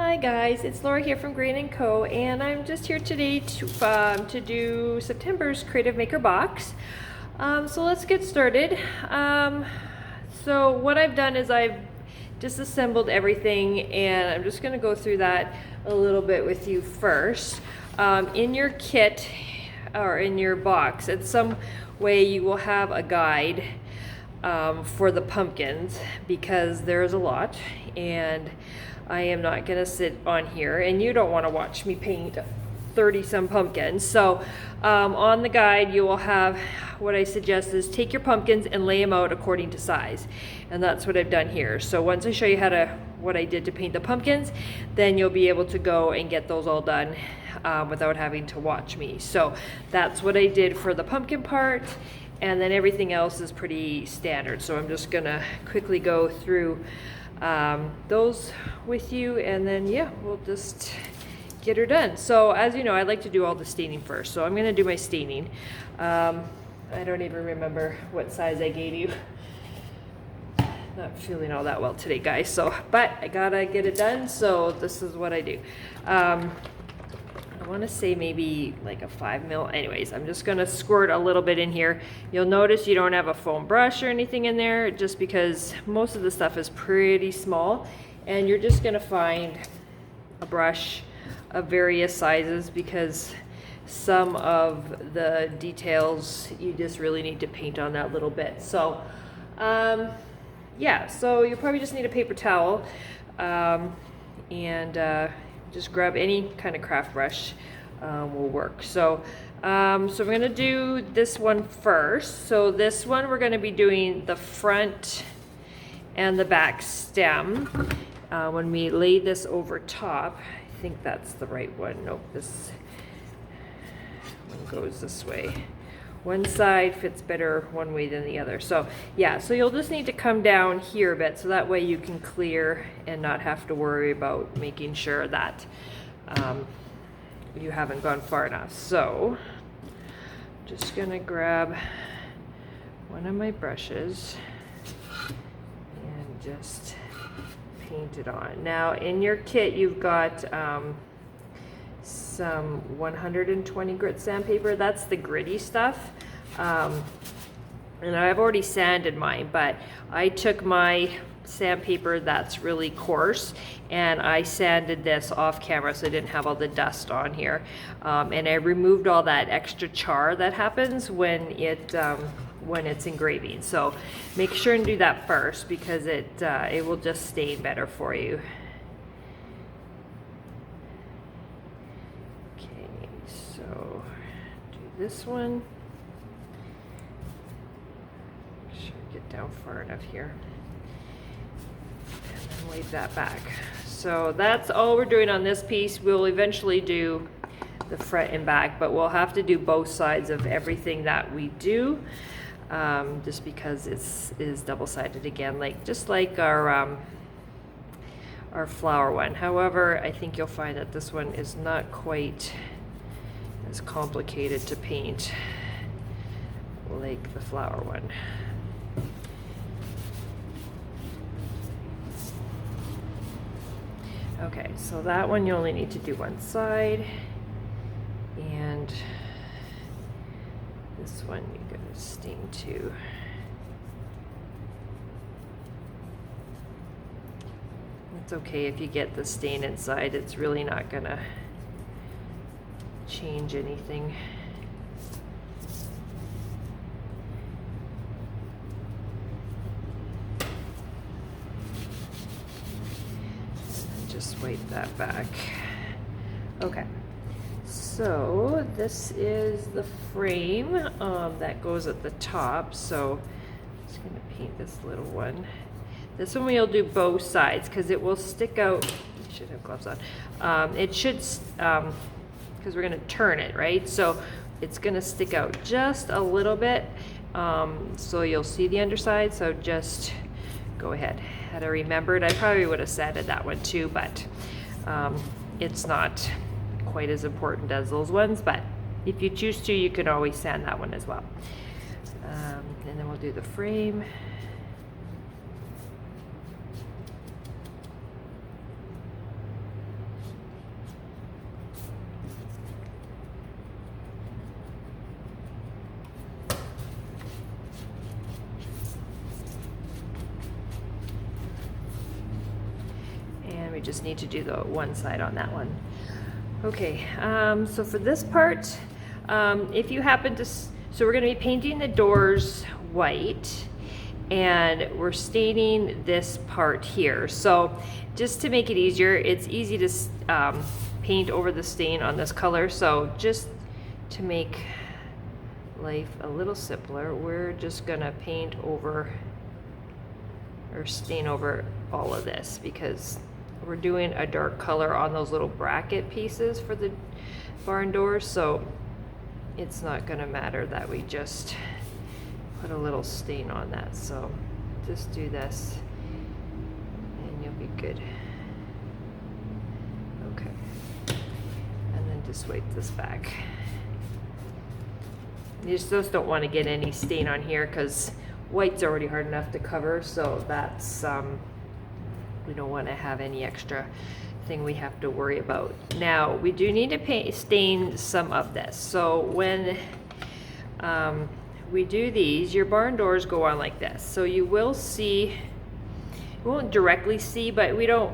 Hi guys, it's Laura here from Green & Co. and I'm just here today to do September's Creative Maker box. So let's get started. So what I've done is I've disassembled everything and I'm just going to go through that a little bit with you first. In your kit or in your box, in some way you will have a guide for the pumpkins because there's a lot and I am not gonna sit on here and you don't want to watch me paint 30 some pumpkins. So on the guide you will have what I suggest is take your pumpkins and lay them out according to size, and that's what I've done here. So once I show you what I did to paint the pumpkins, then you'll be able to go and get those all done without having to watch me. So that's what I did for the pumpkin part, and then everything else is pretty standard. So I'm just gonna quickly go through those with you, and then yeah, we'll just get her done. So as you know, I like to do all the staining first, so I'm gonna do my staining. I don't even remember what size I gave you. Not feeling all that well today, guys, so but I gotta get it done, so this is what I do. I want to say maybe like a 5 mil. Anyways, I'm just going to squirt a little bit in here. You'll notice you don't have a foam brush or anything in there just because most of the stuff is pretty small, and you're just going to find a brush of various sizes because some of the details you just really need to paint on that little bit. So yeah, so you probably just need a paper towel and just grab any kind of craft brush will work. So we're gonna do this one first. So this one we're gonna be doing the front and the back stem. When we lay this over top, I think that's the right one. Nope, this one goes this way. One side fits better one way than the other. So yeah, so you'll just need to come down here a bit so that way you can clear and not have to worry about making sure that you haven't gone far enough. So just gonna grab one of my brushes and just paint it on. Now in your kit you've got some 120 grit sandpaper. That's the gritty stuff, and I've already sanded mine, but I took my sandpaper that's really coarse and I sanded this off camera so I didn't have all the dust on here, and I removed all that extra char that happens when it's engraving. So make sure and do that first because it will just stain better for you. So do this one. Make sure I get down far enough here. And then wave that back. So that's all we're doing on this piece. We'll eventually do the front and back, but we'll have to do both sides of everything that we do, just because it is double-sided again, just like our flower one. However, I think you'll find that this one is not quite as complicated to paint like the flower one. Okay, so that one you only need to do one side, and this one you're going to stain too. It's okay if you get the stain inside, it's really not gonna change anything. And just wipe that back. Okay, so this is the frame that goes at the top. So I'm just gonna paint this little one. This one we'll do both sides because it will stick out. You should have gloves on. It should, because we're going to turn it, right? So it's going to stick out just a little bit. So you'll see the underside. So just go ahead. Had I remembered, I probably would have sanded that one too, but it's not quite as important as those ones. But if you choose to, you can always sand that one as well. And then we'll do the frame. we just need to do the one side on that one. Okay, so for this part, if you happen to, so we're going to be painting the doors white, and we're staining this part here. So just to make it easier, it's easy to paint over the stain on this color. So just to make life a little simpler, we're just going to paint over or stain over all of this, because we're doing a dark color on those little bracket pieces for the barn doors, so it's not going to matter that we just put a little stain on that. So just do this and you'll be good. Okay, and then just wipe this back. You just don't want to get any stain on here because white's already hard enough to cover, so that's we don't want to have any extra thing we have to worry about. Now we do need to stain some of this. So when we do these, your barn doors go on like this. So you will see, you won't directly see, but we don't,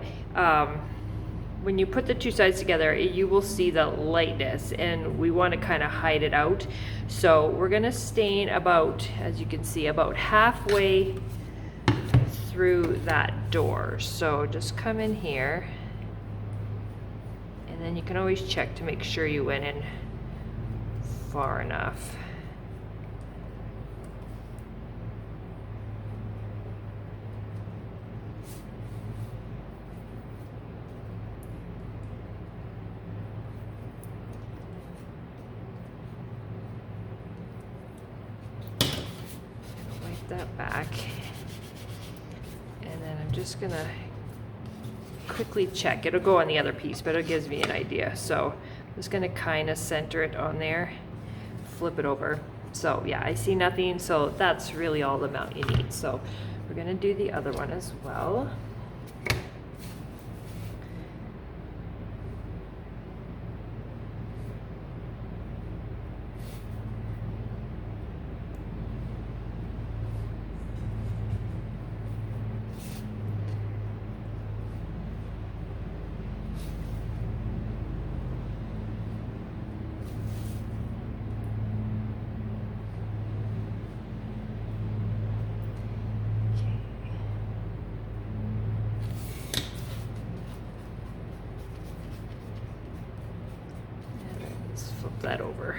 when you put the two sides together, you will see the lightness, and we want to kind of hide it out. So we're going to stain about, as you can see, about halfway through that door. So just come in here, and then you can always check to make sure you went in far enough. Wipe that back. And then I'm just gonna quickly check. It'll go on the other piece, but it gives me an idea. So I'm just gonna kind of center it on there, flip it over. So yeah, I see nothing, so that's really all the amount you need. So we're gonna do the other one as well. Flip that over.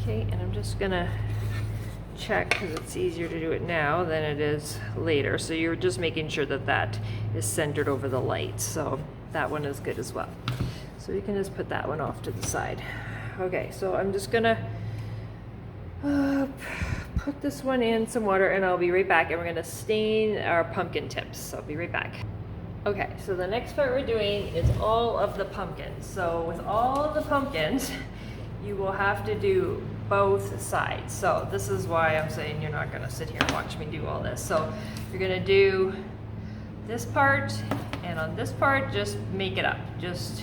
Okay, and I'm just gonna check because it's easier to do it now than it is later. So you're just making sure that that is centered over the light. So that one is good as well. So you can just put that one off to the side. Okay, so I'm just gonna put this one in some water, and I'll be right back, and we're gonna stain our pumpkin tips. So I'll be right back. Okay, so the next part we're doing is all of the pumpkins. So with all of the pumpkins, you will have to do both sides. So this is why I'm saying you're not gonna sit here and watch me do all this. So you're gonna do this part, and on this part, just make it up. Just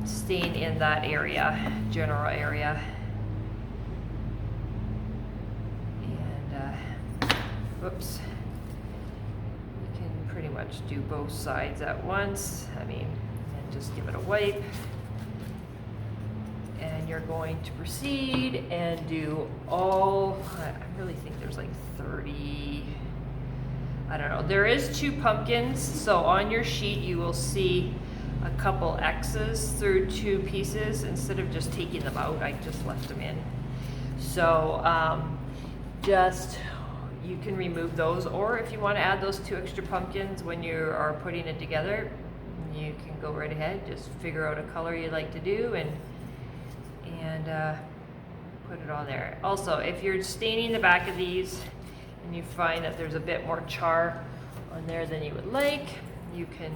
stain in that area, general area. And, whoops. You can pretty much do both sides at once. I mean, and just give it a wipe. And you're going to proceed and do all, I really think there's like 30, I don't know. There is 2 pumpkins, so on your sheet you will see a couple X's through 2 pieces. Instead of just taking them out, I just left them in. So you can remove those, or if you want to add those 2 extra pumpkins when you are putting it together, you can go right ahead. Just figure out a color you'd like to do and put it on there. Also, if you're staining the back of these and you find that there's a bit more char on there than you would like, you can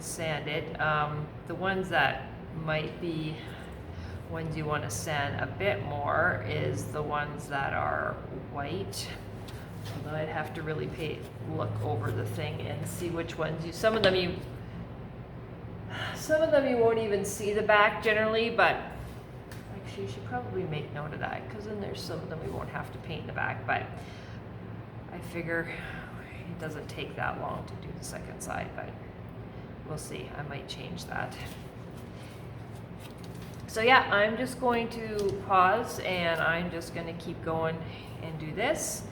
sand it. The ones that might be ones you want to sand a bit more is the ones that are white. Although I'd have to really look over the thing and see which ones some of them you won't even see the back generally, but actually you should probably make note of that, because then there's some of them we won't have to paint the back, but I figure it doesn't take that long to do the second side, but we'll see. I might change that. So yeah, I'm just going to pause and I'm just going to keep going and do this.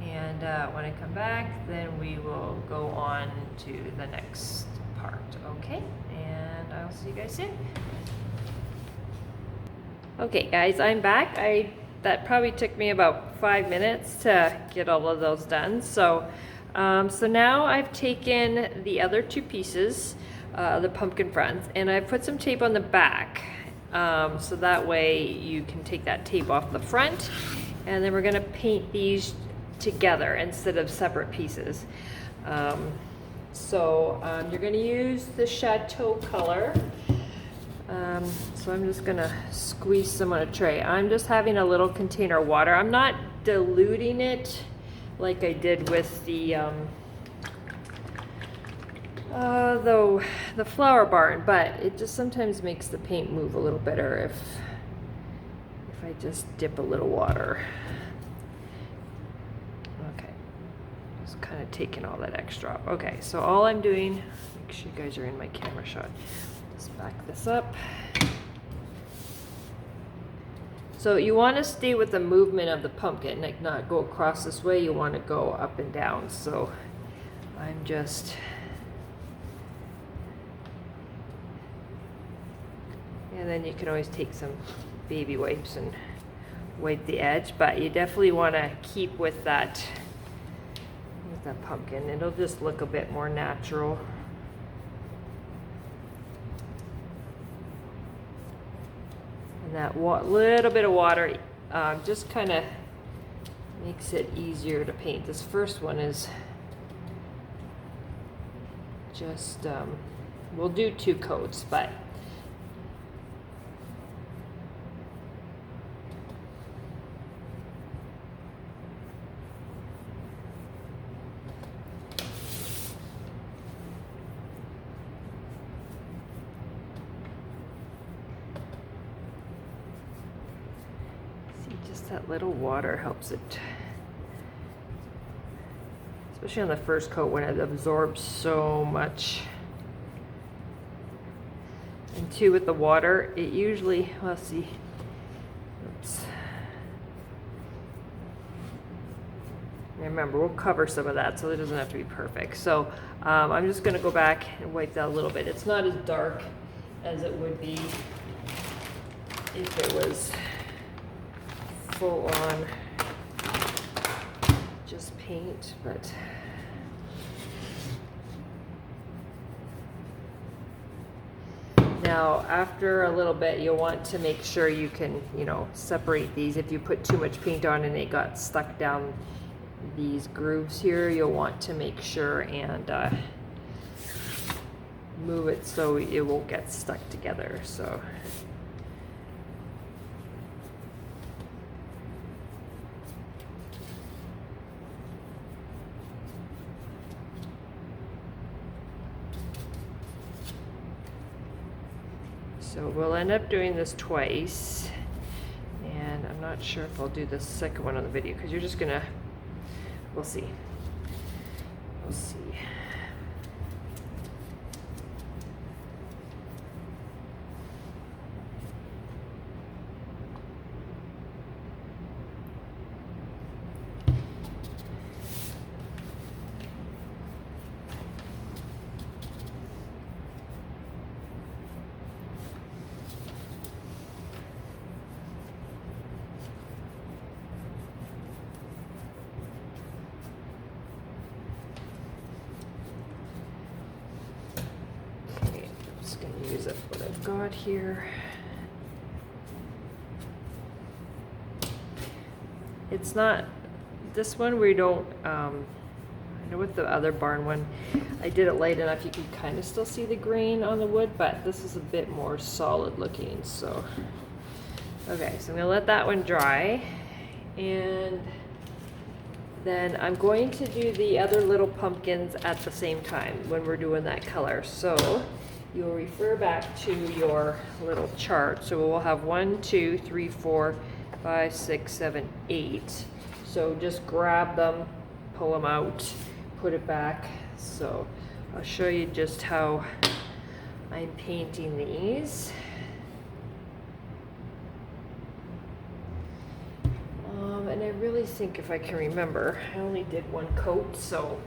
And when I come back, then we will go on to the next part. Okay, and I'll see you guys soon. Okay guys, I'm back. That probably took me about 5 minutes to get all of those done. So now I've taken the other two pieces, the pumpkin fronts, and I put some tape on the back. So that way you can take that tape off the front, and then we're gonna paint these together instead of separate pieces. You're gonna use the Chateau color. So I'm just gonna squeeze some on a tray. I'm just having a little container of water. I'm not diluting it like I did with the flower barn, but it just sometimes makes the paint move a little better if I just dip a little water. Okay, just kind of taking all that extra off. Okay, so all I'm doing, make sure you guys are in my camera shot. Just back this up. So you want to stay with the movement of the pumpkin, like not go across this way. You want to go up and down. So I'm just and then you can always take some baby wipes and wipe the edge, but you definitely want to keep with that pumpkin. It'll just look a bit more natural. And that little bit of water just kind of makes it easier to paint. This first one is just, we'll do 2 coats, but that little water helps it, especially on the first coat when it absorbs so much. And too, with the water, it usually, let's see, oops. Remember, we'll cover some of that, so it doesn't have to be perfect. So I'm just gonna go back and wipe that a little bit. It's not as dark as it would be if it was full on just paint, but now after a little bit you'll want to make sure you can, separate these. If you put too much paint on and it got stuck down these grooves here, you'll want to make sure and move it so it won't get stuck together. So we'll end up doing this twice, and I'm not sure if I'll do the second one on the video because you're just gonna, we'll see. We'll see. Use up what I've got here. It's not, this one we don't I know with the other barn one, I did it light enough you could kind of still see the grain on the wood, but this is a bit more solid looking, so. Okay, so I'm gonna let that one dry, and then I'm going to do the other little pumpkins at the same time when we're doing that color. So you'll refer back to your little chart. So we'll have 1, 2, 3, 4, 5, 6, 7, 8. So just grab them, pull them out, put it back. So I'll show you just how I'm painting these. And I really think, if I can remember, I only did one coat, so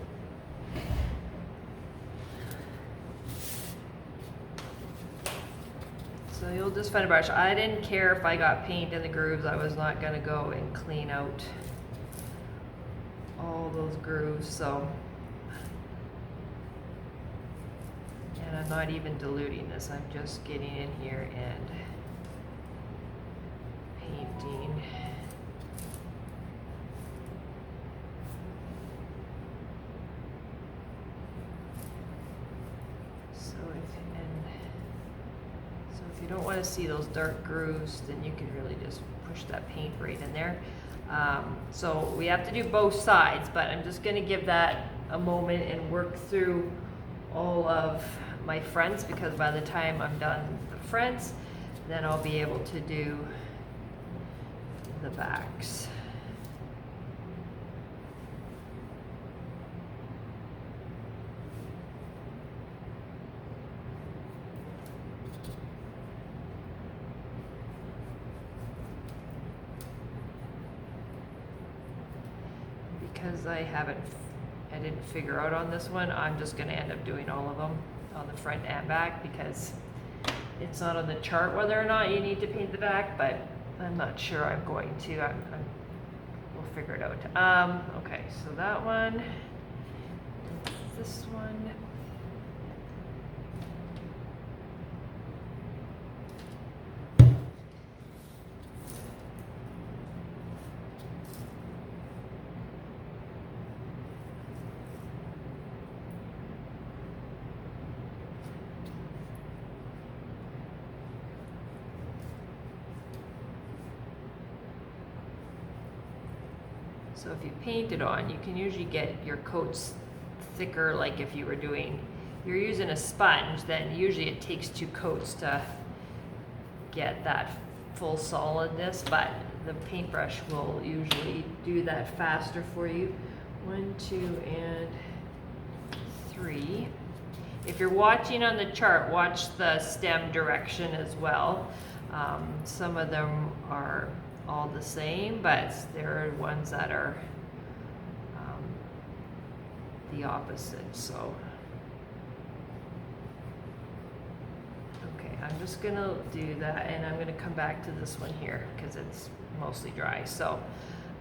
you'll just find a brush. I didn't care if I got paint in the grooves. I was not going to go and clean out all those grooves, so. And I'm not even diluting this. I'm just getting in here and painting. If you don't want to see those dark grooves, then you can really just push that paint right in there. So we have to do both sides, but I'm just going to give that a moment and work through all of my fronts, because by the time I'm done the fronts, then I'll be able to do the backs. Because I didn't figure out on this one, I'm just going to end up doing all of them on the front and back, because it's not on the chart whether or not you need to paint the back, but I'm not sure I'm going to. We'll figure it out. Okay, so that one, this one. So if you paint it on, you can usually get your coats thicker, like if you're using a sponge, then usually it takes 2 coats to get that full solidness, but the paintbrush will usually do that faster for you. 1, 2, and 3. If you're watching on the chart, watch the stem direction as well. Some of them are all the same, but there are ones that are the opposite. So okay, I'm just gonna do that, and I'm gonna come back to this one here because it's mostly dry. So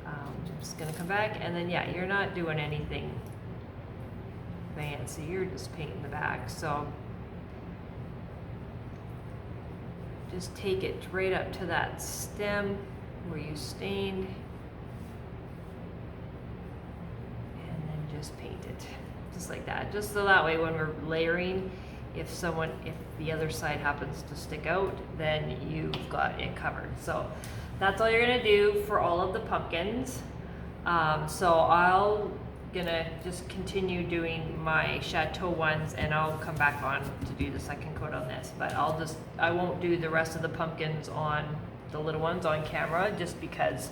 I'm just gonna come back, and then yeah, you're not doing anything fancy, you're just painting the back. So just take it right up to that stem where you stained, and then just paint it just like that, just so that way when we're layering, if the other side happens to stick out, then you've got it covered. So that's all you're gonna do for all of the pumpkins. So I'll gonna just continue doing my chateau ones, and I'll come back on to do the second coat on this, but I won't do the rest of the pumpkins on the little ones on camera, just because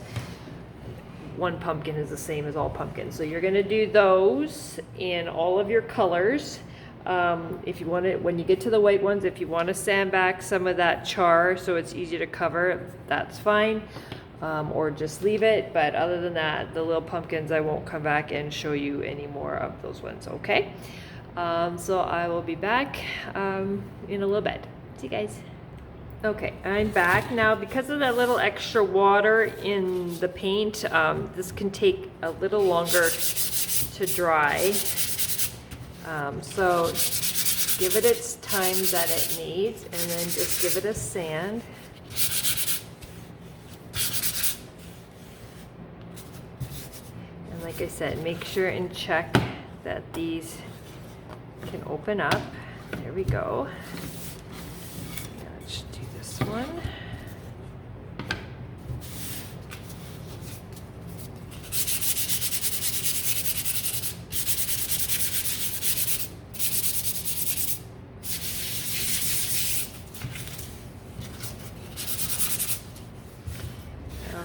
one pumpkin is the same as all pumpkins. So you're gonna do those in all of your colors. If you want it, when you get to the white ones, if you want to sand back some of that char so it's easy to cover, that's fine. Or just leave it, but other than that, the little pumpkins, I won't come back and show you any more of those ones, okay? So I will be back in a little bit. See you guys. Okay, I'm back now. Because of that little extra water in the paint, this can take a little longer to dry. So give it its time that it needs, and then just give it a sand. And like I said, make sure and check that these can open up. There we go. Let's do this one.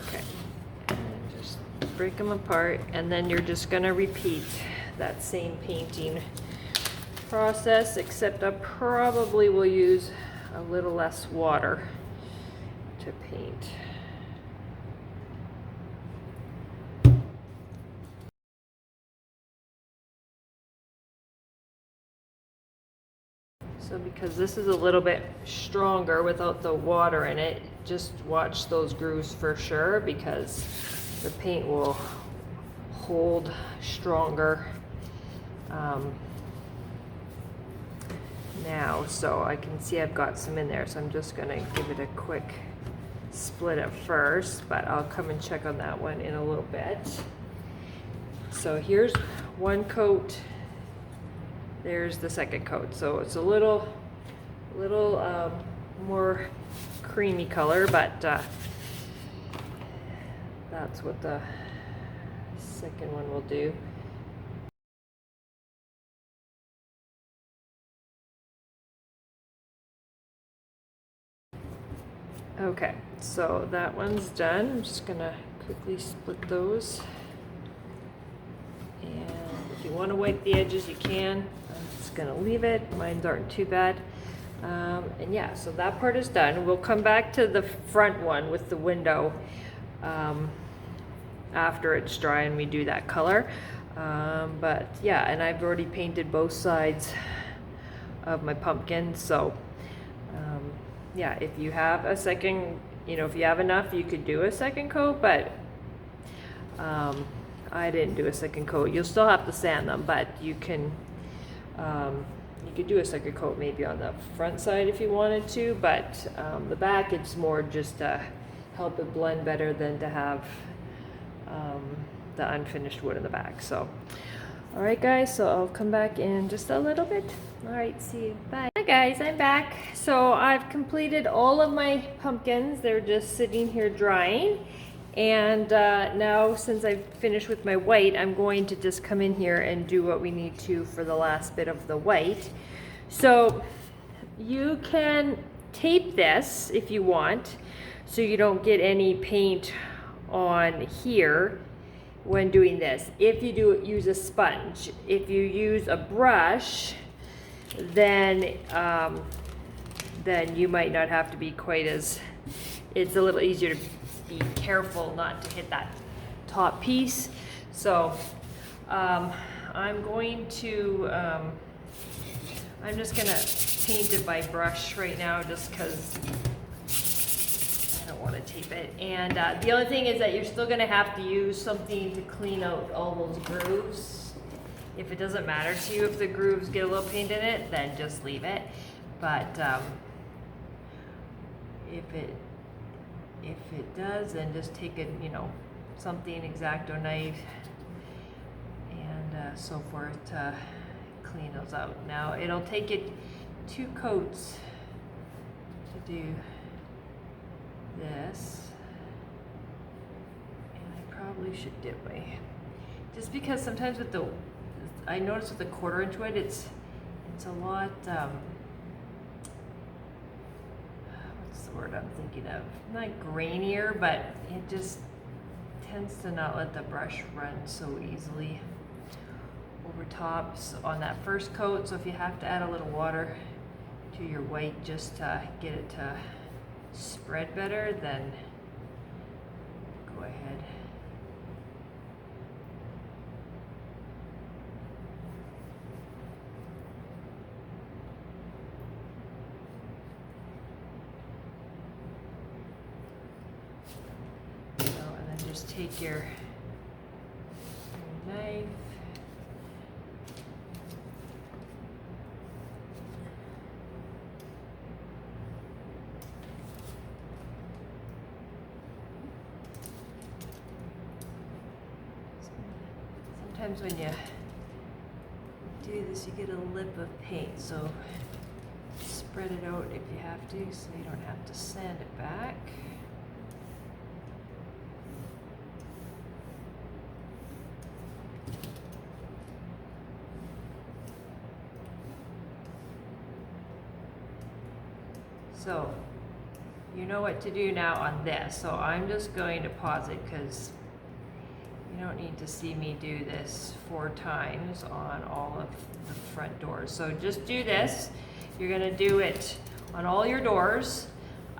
Okay, and just break them apart, and then you're just gonna repeat that same painting process, except I probably will use a little less water to paint. So because this is a little bit stronger without the water in it, just watch those grooves for sure, because the paint will hold stronger now. So I can see I've got some in there, so I'm just gonna give it a quick split at first, but I'll come and check on that one in a little bit. So here's one coat, there's the second coat. So it's a little more creamy color, but that's what the second one will do. Okay, so that one's done. I'm just gonna quickly split those. And if you want to wipe the edges, you can. I'm just gonna leave it. Mine aren't too bad. And yeah, so that part is done. We'll come back to the front one with the window after it's dry and we do that color. But yeah, and I've already painted both sides of my pumpkin, so yeah, if you have a second, if you have enough, you could do a second coat, but I didn't do a second coat. You'll still have to sand them, but you can you could do a second coat maybe on the front side if you wanted to, but the back, it's more just to help it blend better than to have the unfinished wood in the back. So all right guys, so I'll come back in just a little bit. All right, see you, bye. Hi guys, I'm back. So I've completed all of my pumpkins. They're just sitting here drying. And now, since I've finished with my white, I'm going to just come in here and do what we need to for the last bit of the white. So you can tape this if you want, so you don't get any paint on here when doing this. If you use a sponge. If you use a brush, then you might not have to be quite as, it's a little easier to be careful not to hit that top piece. So I'm going to, I'm just gonna paint it by brush right now, just because I don't want to tape it. And the only thing is that you're still gonna have to use something to clean out all those grooves. If it doesn't matter to you if the grooves get a little paint in it, then just leave it. But if it does, then just take a, something, X-Acto knife and so forth to clean those out. Now it'll take it 2 coats to do this, and I probably should dip my, just because sometimes with the, I notice with the 1/4 inch wood, it's a lot, what's the word I'm thinking of? Not grainier, but it just tends to not let the brush run so easily over tops on that first coat. So if you have to add a little water to your white just to get it to spread better, then go ahead. Just take your knife, sometimes when you do this, you get a lip of paint, so spread it out if you have to, so you don't have to sand it back. So you know what to do now on this, so I'm just going to pause it because you don't need to see me do this 4 times on all of the front doors. So just do this. You're going to do it on all your doors,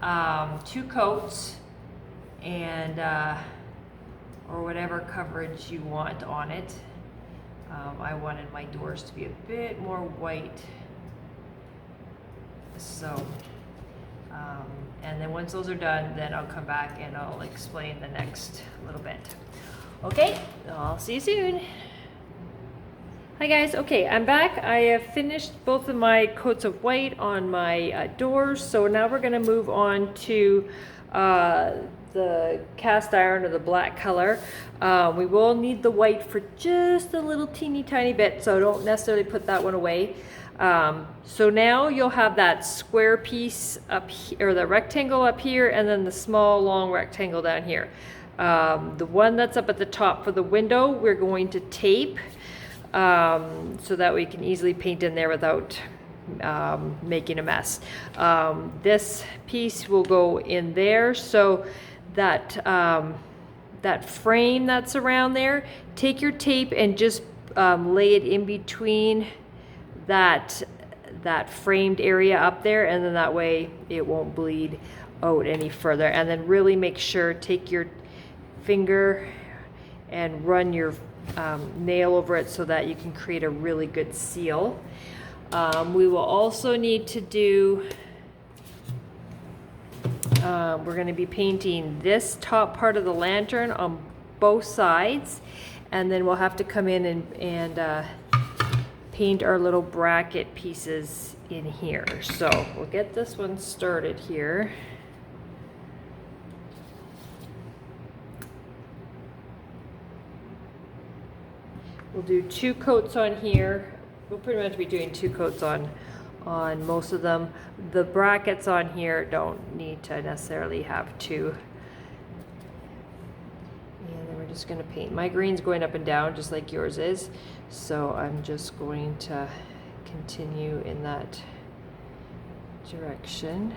2 coats, and or whatever coverage you want on it. I wanted my doors to be a bit more white, so and then once those are done, then I'll come back and I'll explain the next little bit. Okay, I'll see you soon. Hi guys, okay, I'm back. I have finished both of my coats of white on my doors, so now we're going to move on to the cast iron or the black color. We will need the white for just a little teeny tiny bit, so don't necessarily put that one away. So now you'll have that square piece up here, or the rectangle up here, and then the small long rectangle down here. The one that's up at the top for the window, we're going to tape so that we can easily paint in there without making a mess. This piece will go in there, so that that frame that's around there, take your tape and just lay it in between that framed area up there, and then that way it won't bleed out any further. And then really make sure, take your finger and run your nail over it so that you can create a really good seal. We will also need to do, we're going to be painting this top part of the lantern on both sides, and then we'll have to come in and paint our little bracket pieces in here. So we'll get this one started here. We'll do 2 coats on here. We'll pretty much be doing 2 coats on most of them. The brackets on here don't need to necessarily have 2. And then we're just going to paint. My green's going up and down just like yours is, so I'm just going to continue in that direction.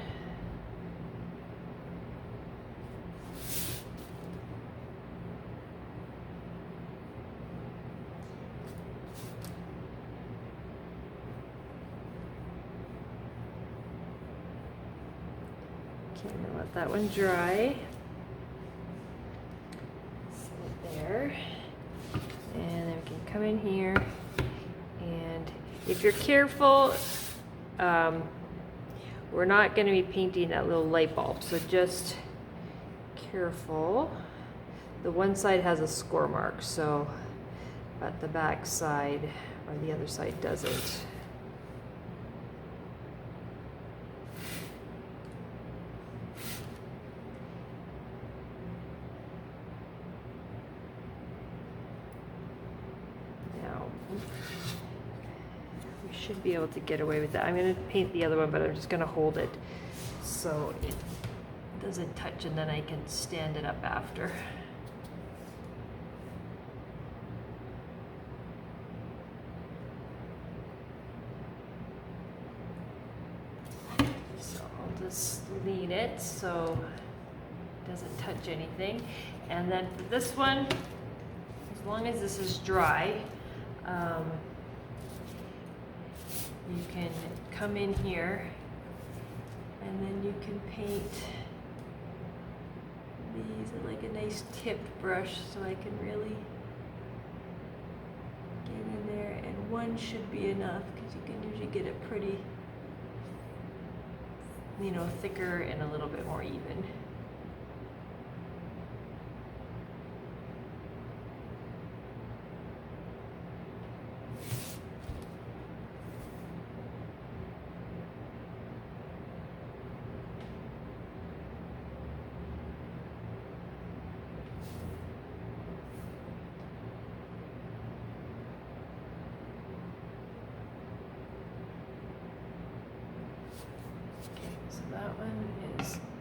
Okay, I'm gonna let that one dry. There, and then we can come in here, and if you're careful, we're not going to be painting that little light bulb, so just careful. The one side has a score mark, so, but the back side or the other side doesn't. Should be able to get away with that. I'm going to paint the other one, but I'm just going to hold it so it doesn't touch, and then I can stand it up after. So I'll just lean it so it doesn't touch anything. And then for this one, as long as this is dry, you can come in here and then you can paint these with like a nice tipped brush, so I can really get in there, and one should be enough because you can usually get it pretty, you know, thicker and a little bit more even.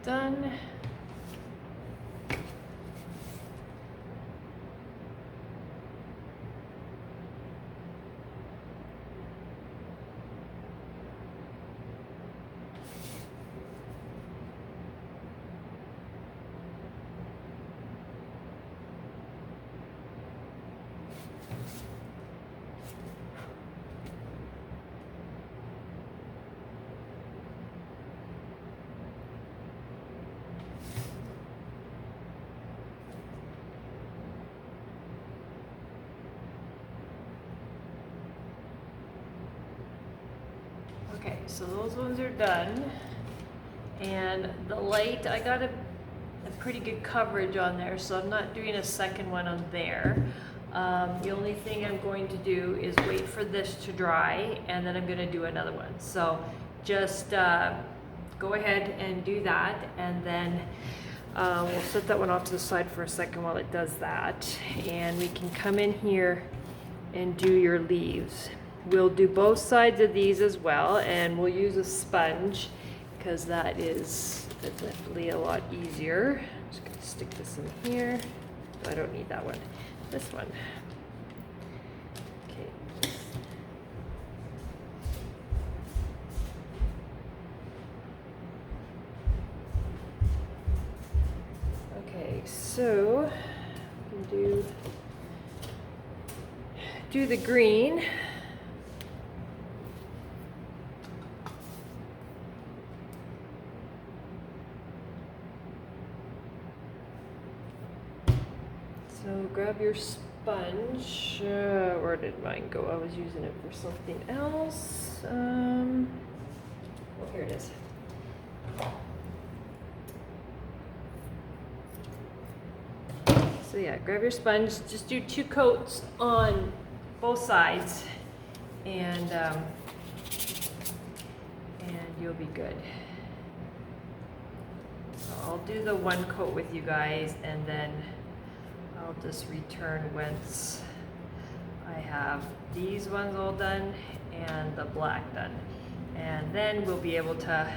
done. Okay, so those ones are done. And the light, I got a pretty good coverage on there, so I'm not doing a second one on there. The only thing I'm going to do is wait for this to dry, and then I'm going to do another one. So just go ahead and do that, and then we'll set that one off to the side for a second while it does that. And we can come in here and do your leaves. We'll do both sides of these as well, and we'll use a sponge because that is definitely a lot easier. I'm just going to stick this in here. I don't need that one. This one. Okay. Okay, so we can do the green. So grab your sponge. Where did mine go? I was using it for something else. Oh, here it is. So yeah, grab your sponge. Just do 2 coats on both sides, and you'll be good. So I'll do the 1 coat with you guys, and then I'll just return once I have these ones all done and the black done, and then we'll be able to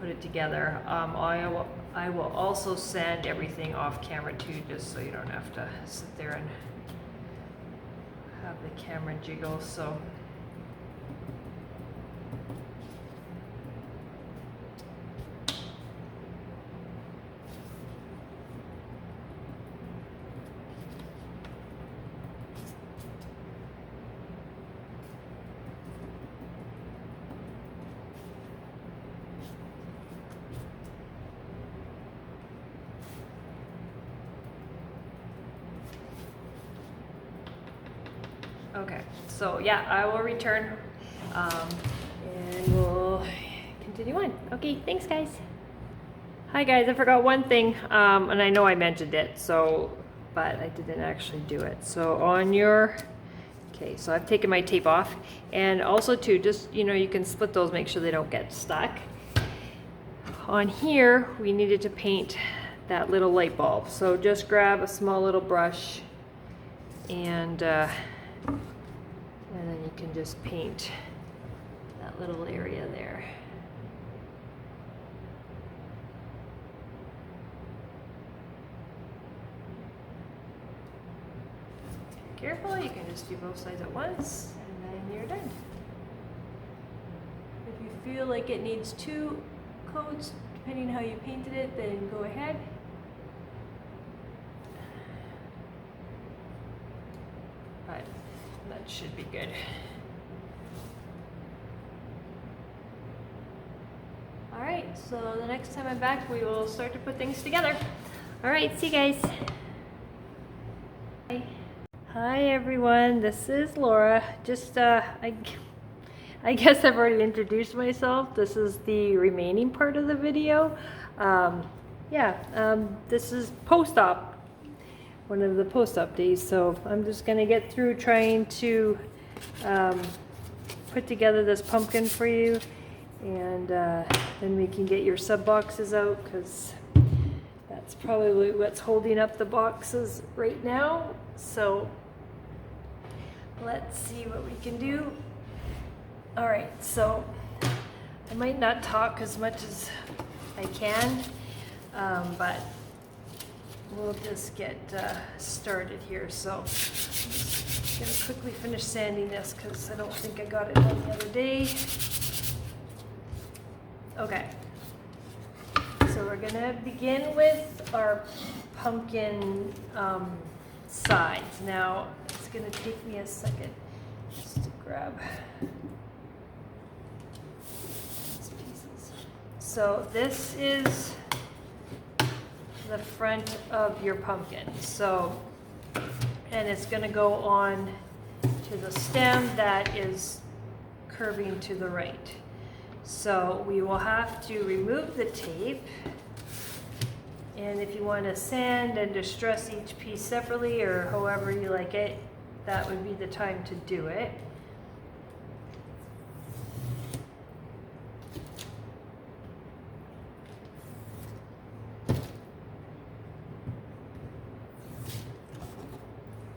put it together. I will also sand everything off camera too, just so you don't have to sit there and have the camera jiggle. So okay, so yeah, I will return and we'll continue on. Okay, thanks guys. Hi guys, I forgot one thing, and I know I mentioned it, but I didn't actually do it. So on your, okay, so I've taken my tape off, and also too, just, you can split those, make sure they don't get stuck. On here, we needed to paint that little light bulb. So just grab a small little brush, and then you can just paint that little area there. Careful, you can just do both sides at once, and then you're done. If you feel like it needs 2 coats, depending how you painted it, then go ahead. But that should be good. All right, so the next time I'm back, we will start to put things together. All right, see you guys. Bye. Hi everyone, this is Laura. Just I guess I've already introduced myself. This is the remaining part of the video. This is post-op, one of the post-op days. So I'm just gonna get through trying to put together this pumpkin for you, and then we can get your sub boxes out, because that's probably what's holding up the boxes right now. So let's see what we can do. All right, so I might not talk as much as I can, but we'll just get started here. So I'm just gonna quickly finish sanding this because I don't think I got it done the other day. Okay, so we're gonna begin with our pumpkin sides. Now it's gonna take me a second just to grab these pieces. So this is the front of your pumpkin. So, and it's gonna go on to the stem that is curving to the right. So we will have to remove the tape, and if you want to sand and distress each piece separately or however you like it, that would be the time to do it.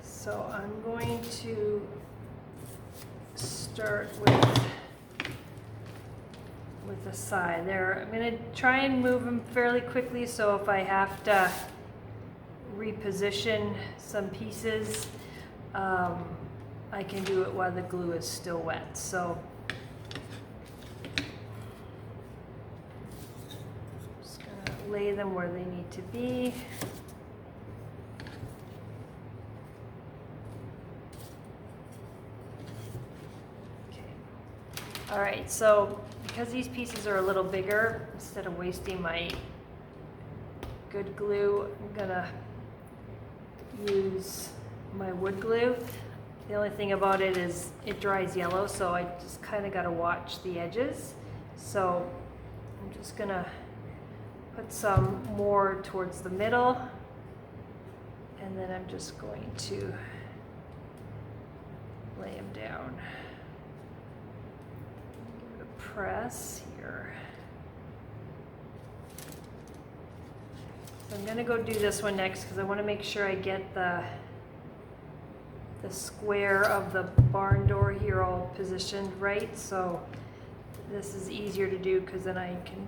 So I'm going to start with the side there. I'm going to try and move them fairly quickly, so if I have to reposition some pieces, I can do it while the glue is still wet. So just going to lay them where they need to be. All right, so because these pieces are a little bigger, instead of wasting my good glue, I'm gonna use my wood glue. The only thing about it is it dries yellow, so I just kind of gotta watch the edges. So I'm just gonna put some more towards the middle, and then I'm just going to lay them down. Press here. So I'm gonna go do this one next because I want to make sure I get the square of the barn door here all positioned right. So this is easier to do because then I can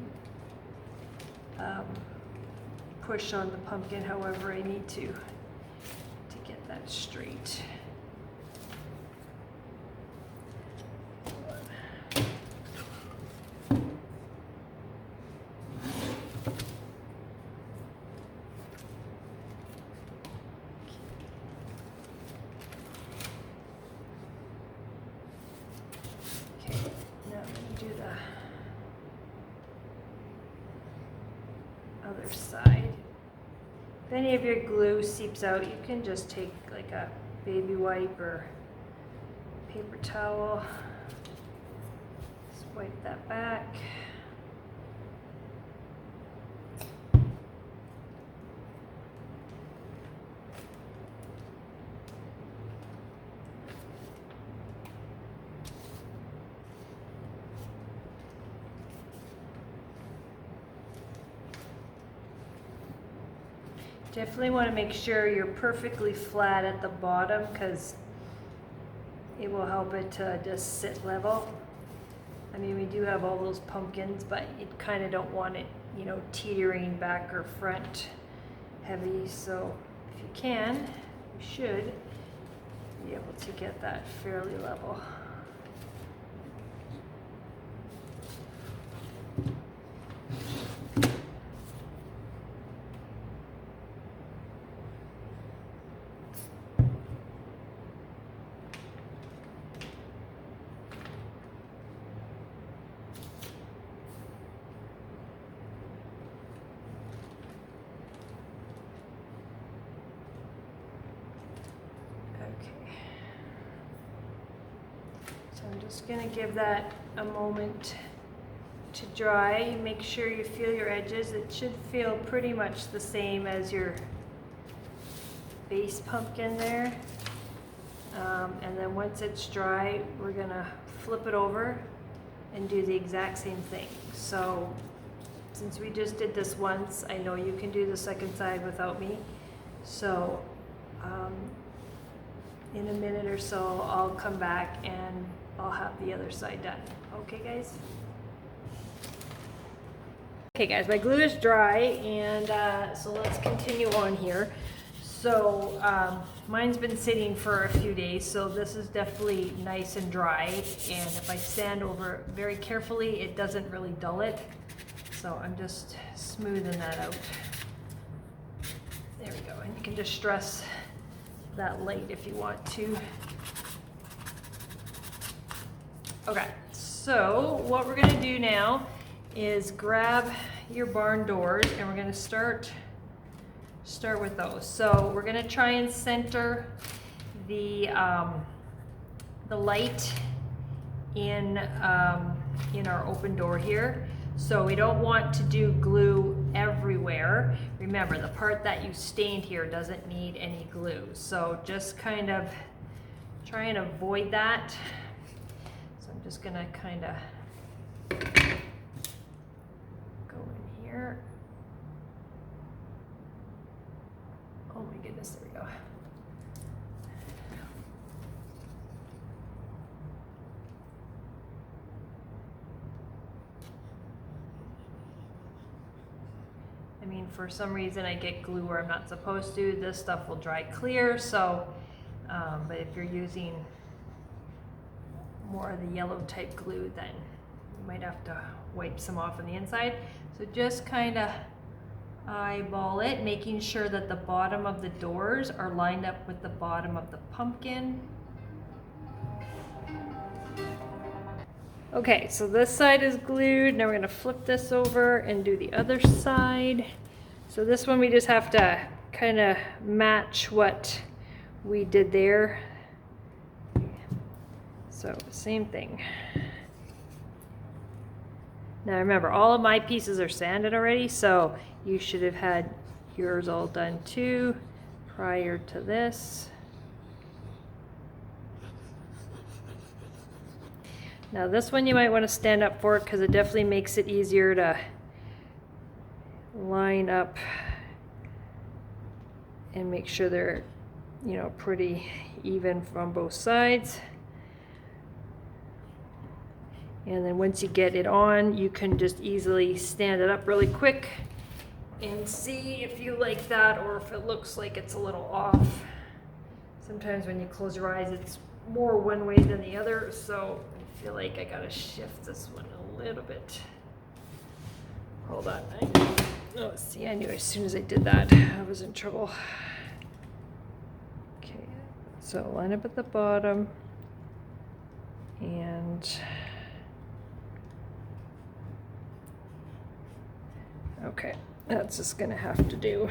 push on the pumpkin however I need to get that straight. Other side. If any of your glue seeps out, you can just take like a baby wipe or paper towel. Just wipe that back. Definitely want to make sure you're perfectly flat at the bottom because it will help it to just sit level. I mean, we do have all those pumpkins, but you kind of don't want it, you know, teetering back or front heavy. So if you can, you should be able to get that fairly level. I'm just going to give that a moment to dry. Make sure you feel your edges. It should feel pretty much the same as your base pumpkin there. And then once it's dry, we're going to flip it over and do the exact same thing. So since we just did this once, I know you can do the second side without me. So in a minute or so, I'll come back and I'll have the other side done. Okay, guys? Okay guys, my glue is dry, and so let's continue on here. So mine's been sitting for a few days, so this is definitely nice and dry, and if I stand over it very carefully, it doesn't really dull it. So I'm just smoothing that out. There we go, and you can just stress that light if you want to. Okay, so what we're gonna do now is grab your barn doors, and we're gonna start with those. So we're gonna try and center the light in our open door here. So we don't want to do glue everywhere. Remember, the part that you stained here doesn't need any glue. So just kind of try and avoid that. So I'm just gonna kind of go in here. Oh my goodness, there we go. I mean, for some reason I get glue where I'm not supposed to. This stuff will dry clear, so, but if you're using more of the yellow type glue, then you might have to wipe some off on the inside. So just kind of eyeball it, making sure that the bottom of the doors are lined up with the bottom of the pumpkin. Okay, so this side is glued. Now we're gonna flip this over and do the other side. So this one we just have to kind of match what we did there. So same thing. Now remember, all of my pieces are sanded already, so you should have had yours all done too prior to this. Now this one you might want to stand up for it because it definitely makes it easier to line up and make sure they're, you know, pretty even from both sides. And then once you get it on, you can just easily stand it up really quick and see if you like that or if it looks like it's a little off. Sometimes when you close your eyes, it's more one way than the other, so I feel like I gotta shift this one a little bit. Hold on. Oh, see, I knew as soon as I did that, I was in trouble. Okay, so line up at the bottom, and okay, that's just gonna have to do.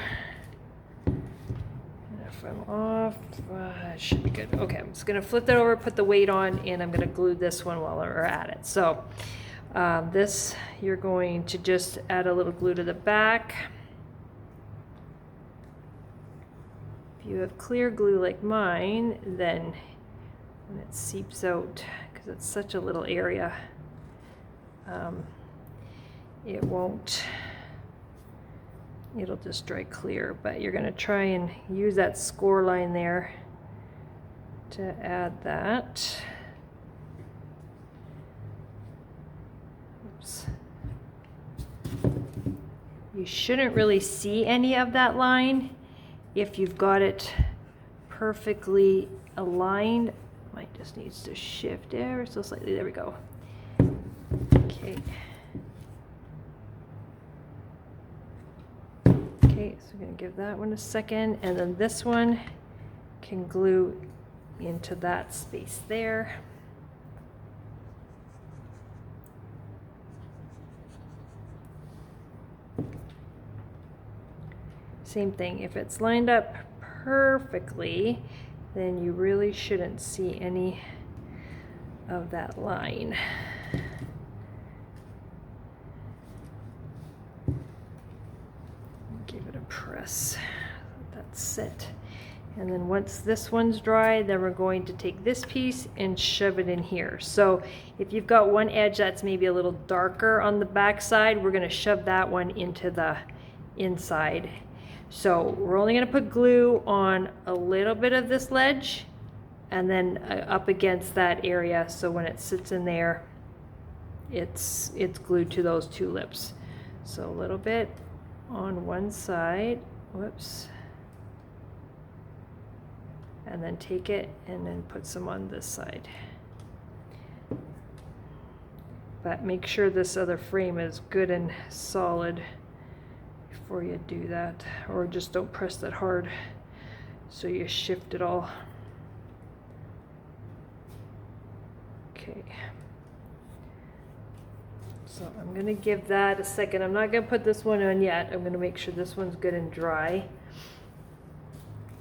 If I'm off, it should be good. Okay, I'm just gonna flip that over, put the weight on, and I'm gonna glue this one while we're at it. So this, you're going to just add a little glue to the back. If you have clear glue like mine, then when it seeps out, because it's such a little area, it won't, it'll just dry clear. But you're going to try and use that score line there to add that. Oops. You shouldn't really see any of that line if you've got it perfectly aligned. Might just needs to shift ever so slightly. There we go. Okay. Okay, so we're going to give that one a second, and then this one can glue into that space there. Same thing, if it's lined up perfectly, then you really shouldn't see any of that line. Give it a press, let that sit. And then once this one's dry, then we're going to take this piece and shove it in here. So if you've got one edge that's maybe a little darker on the back side, we're going to shove that one into the inside. So we're only going to put glue on a little bit of this ledge and then up against that area, so when it sits in there, it's glued to those two lips. So a little bit on one side, whoops, and then take it and then put some on this side. But make sure this other frame is good and solid before you do that, or just don't press that hard so you shift it all. Okay. So I'm going to give that a second. I'm not going to put this one on yet. I'm going to make sure this one's good and dry.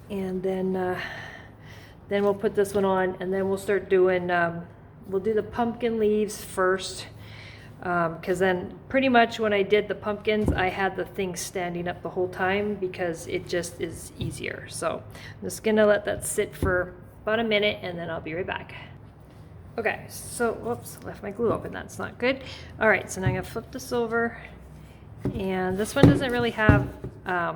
And then we'll put this one on, and then we'll start doing, we'll do the pumpkin leaves first. Because then pretty much when I did the pumpkins, I had the thing standing up the whole time because it just is easier. So I'm just going to let that sit for about a minute, and then I'll be right back. Okay, so, whoops, left my glue open. That's not good. All right, so now I'm going to flip this over. And this one doesn't really have a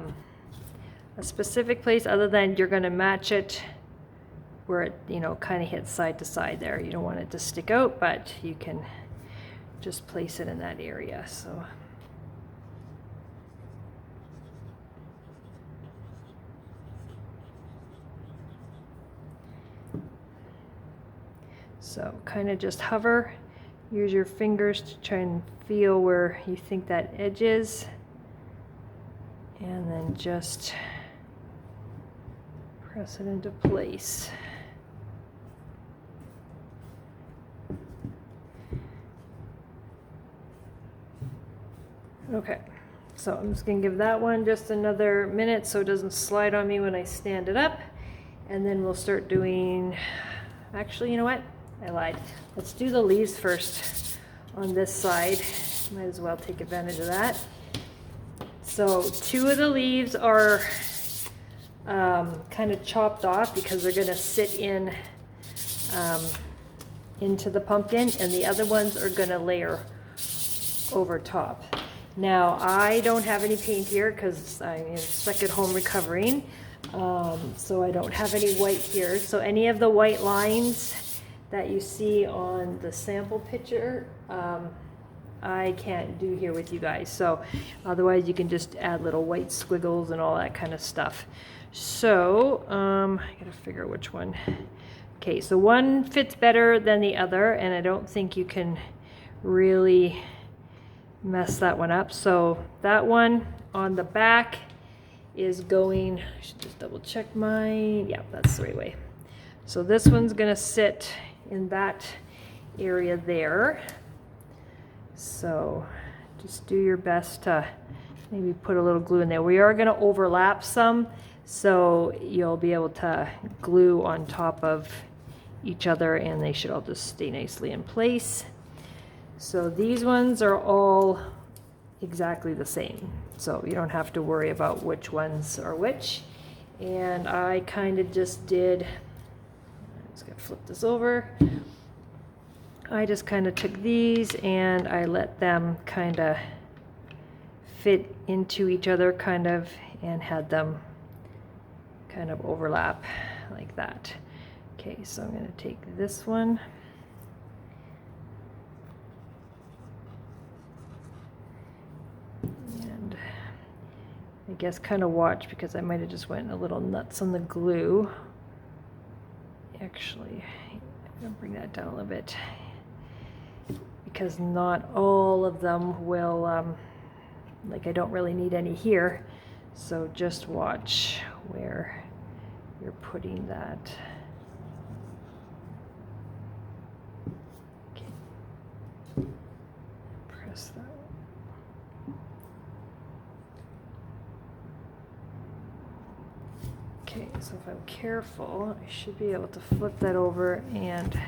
specific place other than you're going to match it where it, you know, kind of hits side to side there. You don't want it to stick out, but you can just place it in that area. So kind of just hover, use your fingers to try and feel where you think that edge is, and then just press it into place. Okay, so I'm just going to give that one just another minute so it doesn't slide on me when I stand it up, and then we'll start doing, actually, you know what? I lied. Let's do the leaves first on this side. Might as well take advantage of that. So 2 of the leaves are kind of chopped off because they're going to sit in into the pumpkin, and the other ones are going to layer over top. Now, I don't have any paint here because I'm stuck at home recovering, so I don't have any white here. So any of the white lines that you see on the sample picture, I can't do here with you guys. So otherwise you can just add little white squiggles and all that kind of stuff. So I gotta figure out which one. Okay, so one fits better than the other, and I don't think you can really mess that one up. So that one on the back is going, I should just double check mine. Yeah, that's the right way. So this one's gonna sit in that area there. So just do your best to maybe put a little glue in there. We are going to overlap some, so you'll be able to glue on top of each other, and they should all just stay nicely in place. So these ones are all exactly the same, so you don't have to worry about which ones are which. And I kind of just did, I'm just going to flip this over. I just kind of took these and I let them kind of fit into each other kind of, and had them kind of overlap like that. Okay, so I'm going to take this one. And I guess kind of watch, because I might have just went a little nuts on the glue. Actually, I'm going to bring that down a little bit, because not all of them will, like I don't really need any here. So just watch where you're putting that. Okay. Press that one. Okay, so if I'm careful, I should be able to flip that over, and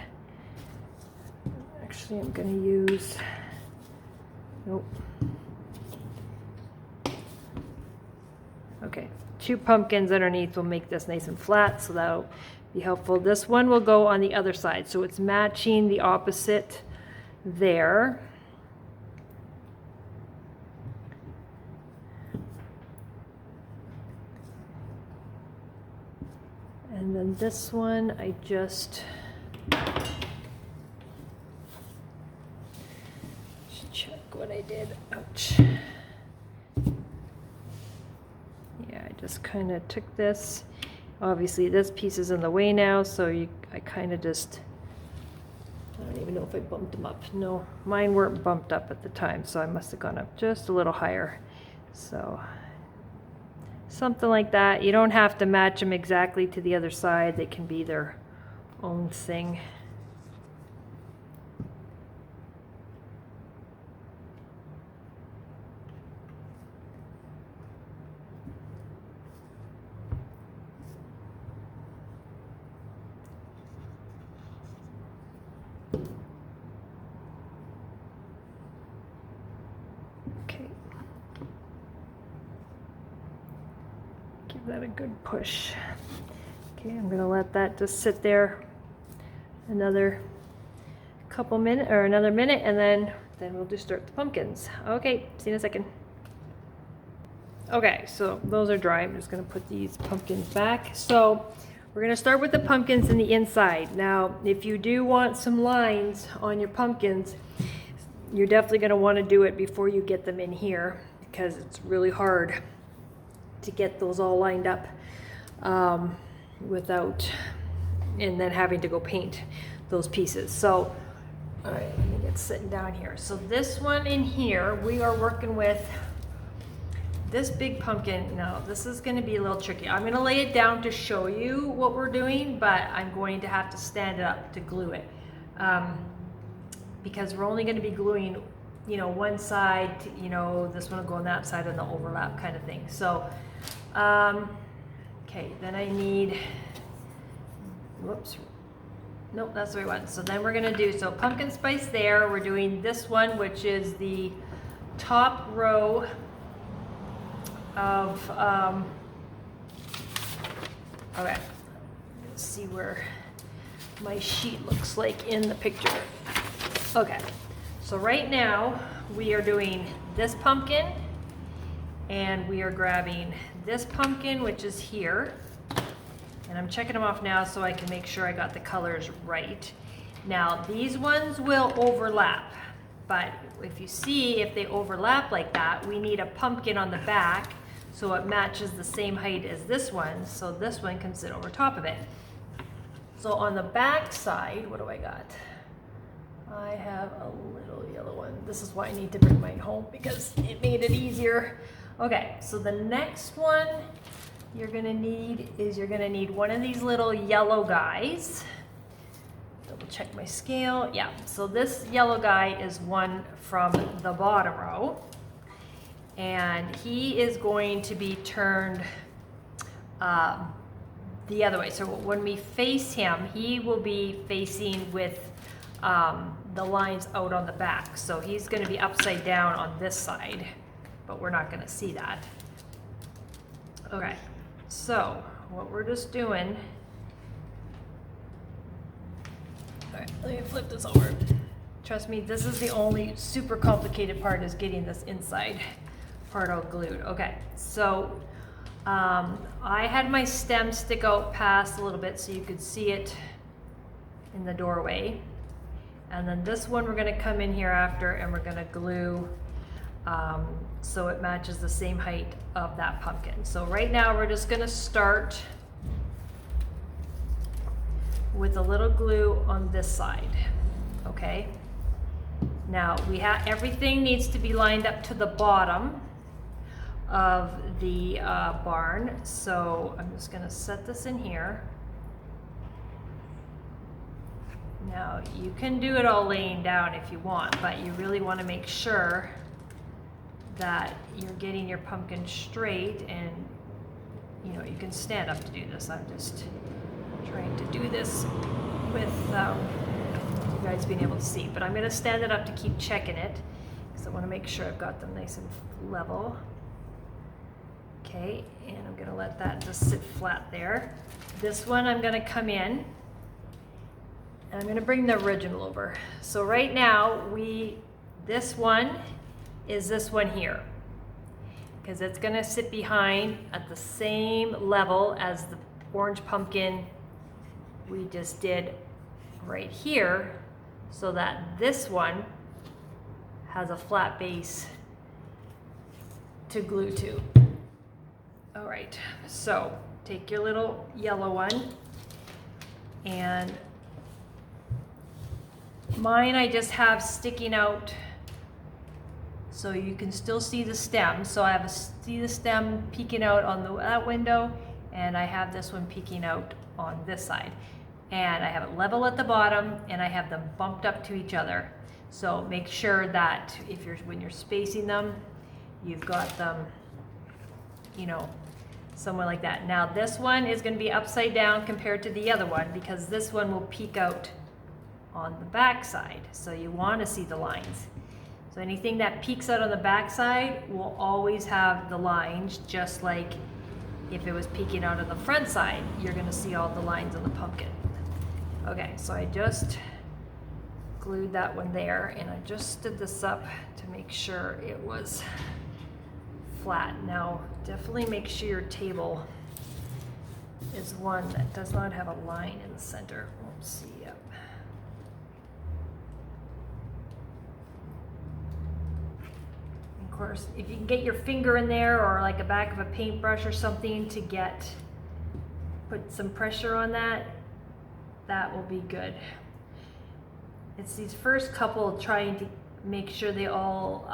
actually I'm going to use, nope. Okay, 2 pumpkins underneath will make this nice and flat, so that'll be helpful. This one will go on the other side, so it's matching the opposite there. And then this one, I just check what I did. Ouch. just kind of took this. Obviously this piece is in the way now, so I kind of just, I don't even know if I bumped them up. No, mine weren't bumped up at the time, so I must have gone up just a little higher. So something like that. You don't have to match them exactly to the other side. They can be their own thing. Okay. Give that a good push. Okay, I'm gonna let that just sit there another couple minutes, or another minute, and then we'll just start the pumpkins. Okay, see you in a second. Okay, so those are dry. I'm just gonna put these pumpkins back. So we're gonna start with the pumpkins in the inside. Now, if you do want some lines on your pumpkins, you're definitely gonna wanna do it before you get them in here, because it's really hard to get those all lined up without, and then having to go paint those pieces. So, all right, let me get sitting down here. So this one in here, we are working with this big pumpkin. Now, this is gonna be a little tricky. I'm gonna lay it down to show you what we're doing, but I'm going to have to stand it up to glue it. Because we're only gonna be gluing, you know, one side, you know, this one will go on that side and the overlap kind of thing. So, okay, then I need, whoops, nope, that's the right one. So then we're gonna do, so pumpkin spice there, we're doing this one, which is the top row of, okay, let's see where my sheet looks like in the picture. Okay, so right now we are doing this pumpkin, and we are grabbing this pumpkin, which is here, and I'm checking them off now so I can make sure I got the colors right. Now these ones will overlap, but if you see, if they overlap like that, we need a pumpkin on the back so it matches the same height as this one, so this one can sit over top of it. So on the back side, what do I got? I have a little yellow one. This is why I need to bring mine home, because it made it easier. Okay, so the next one you're gonna need is you're gonna need one of these little yellow guys. Double check my scale. Yeah, so this yellow guy is one from the bottom row, and he is going to be turned the other way. So when we face him, he will be facing with the lines out on the back. So he's going to be upside down on this side, but we're not going to see that. Okay, so what we're just doing, all right, let me flip this over. Trust me, this is the only super complicated part, is getting this inside part all glued. Okay, so I had my stem stick out past a little bit so you could see it in the doorway. And then this one we're going to come in here after, and we're going to glue so it matches the same height of that pumpkin. So right now we're just going to start with a little glue on this side. Okay, now we have, everything needs to be lined up to the bottom of the barn. So I'm just going to set this in here. Now you can do it all laying down if you want, but you really want to make sure that you're getting your pumpkin straight, and you know, you can stand up to do this. I'm just trying to do this with you guys being able to see, but I'm going to stand it up to keep checking it, because I want to make sure I've got them nice and level. Okay, and I'm going to let that just sit flat there. This one I'm going to come in, and I'm going to bring the original over. So right now this one is this one here, because it's going to sit behind at the same level as the orange pumpkin we just did right here, so that this one has a flat base to glue to. All right, so take your little yellow one, and mine I just have sticking out so you can still see the stem. So I have see the stem peeking out on that window, and I have this one peeking out on this side. And I have it level at the bottom, and I have them bumped up to each other. So make sure that when you're spacing them, you've got them, you know, somewhere like that. Now this one is going to be upside down compared to the other one because this one will peek out on the back side. So you want to see the lines. So anything that peeks out on the back side will always have the lines, just like if it was peeking out on the front side, you're going to see all the lines on the pumpkin. Okay, so I just glued that one there, and I just stood this up to make sure it was flat. Now, definitely make sure your table is one that does not have a line in the center. Let's see, yep. Of course, if you can get your finger in there or like a back of a paintbrush or something to put some pressure on that, that will be good. It's these first couple trying to make sure they all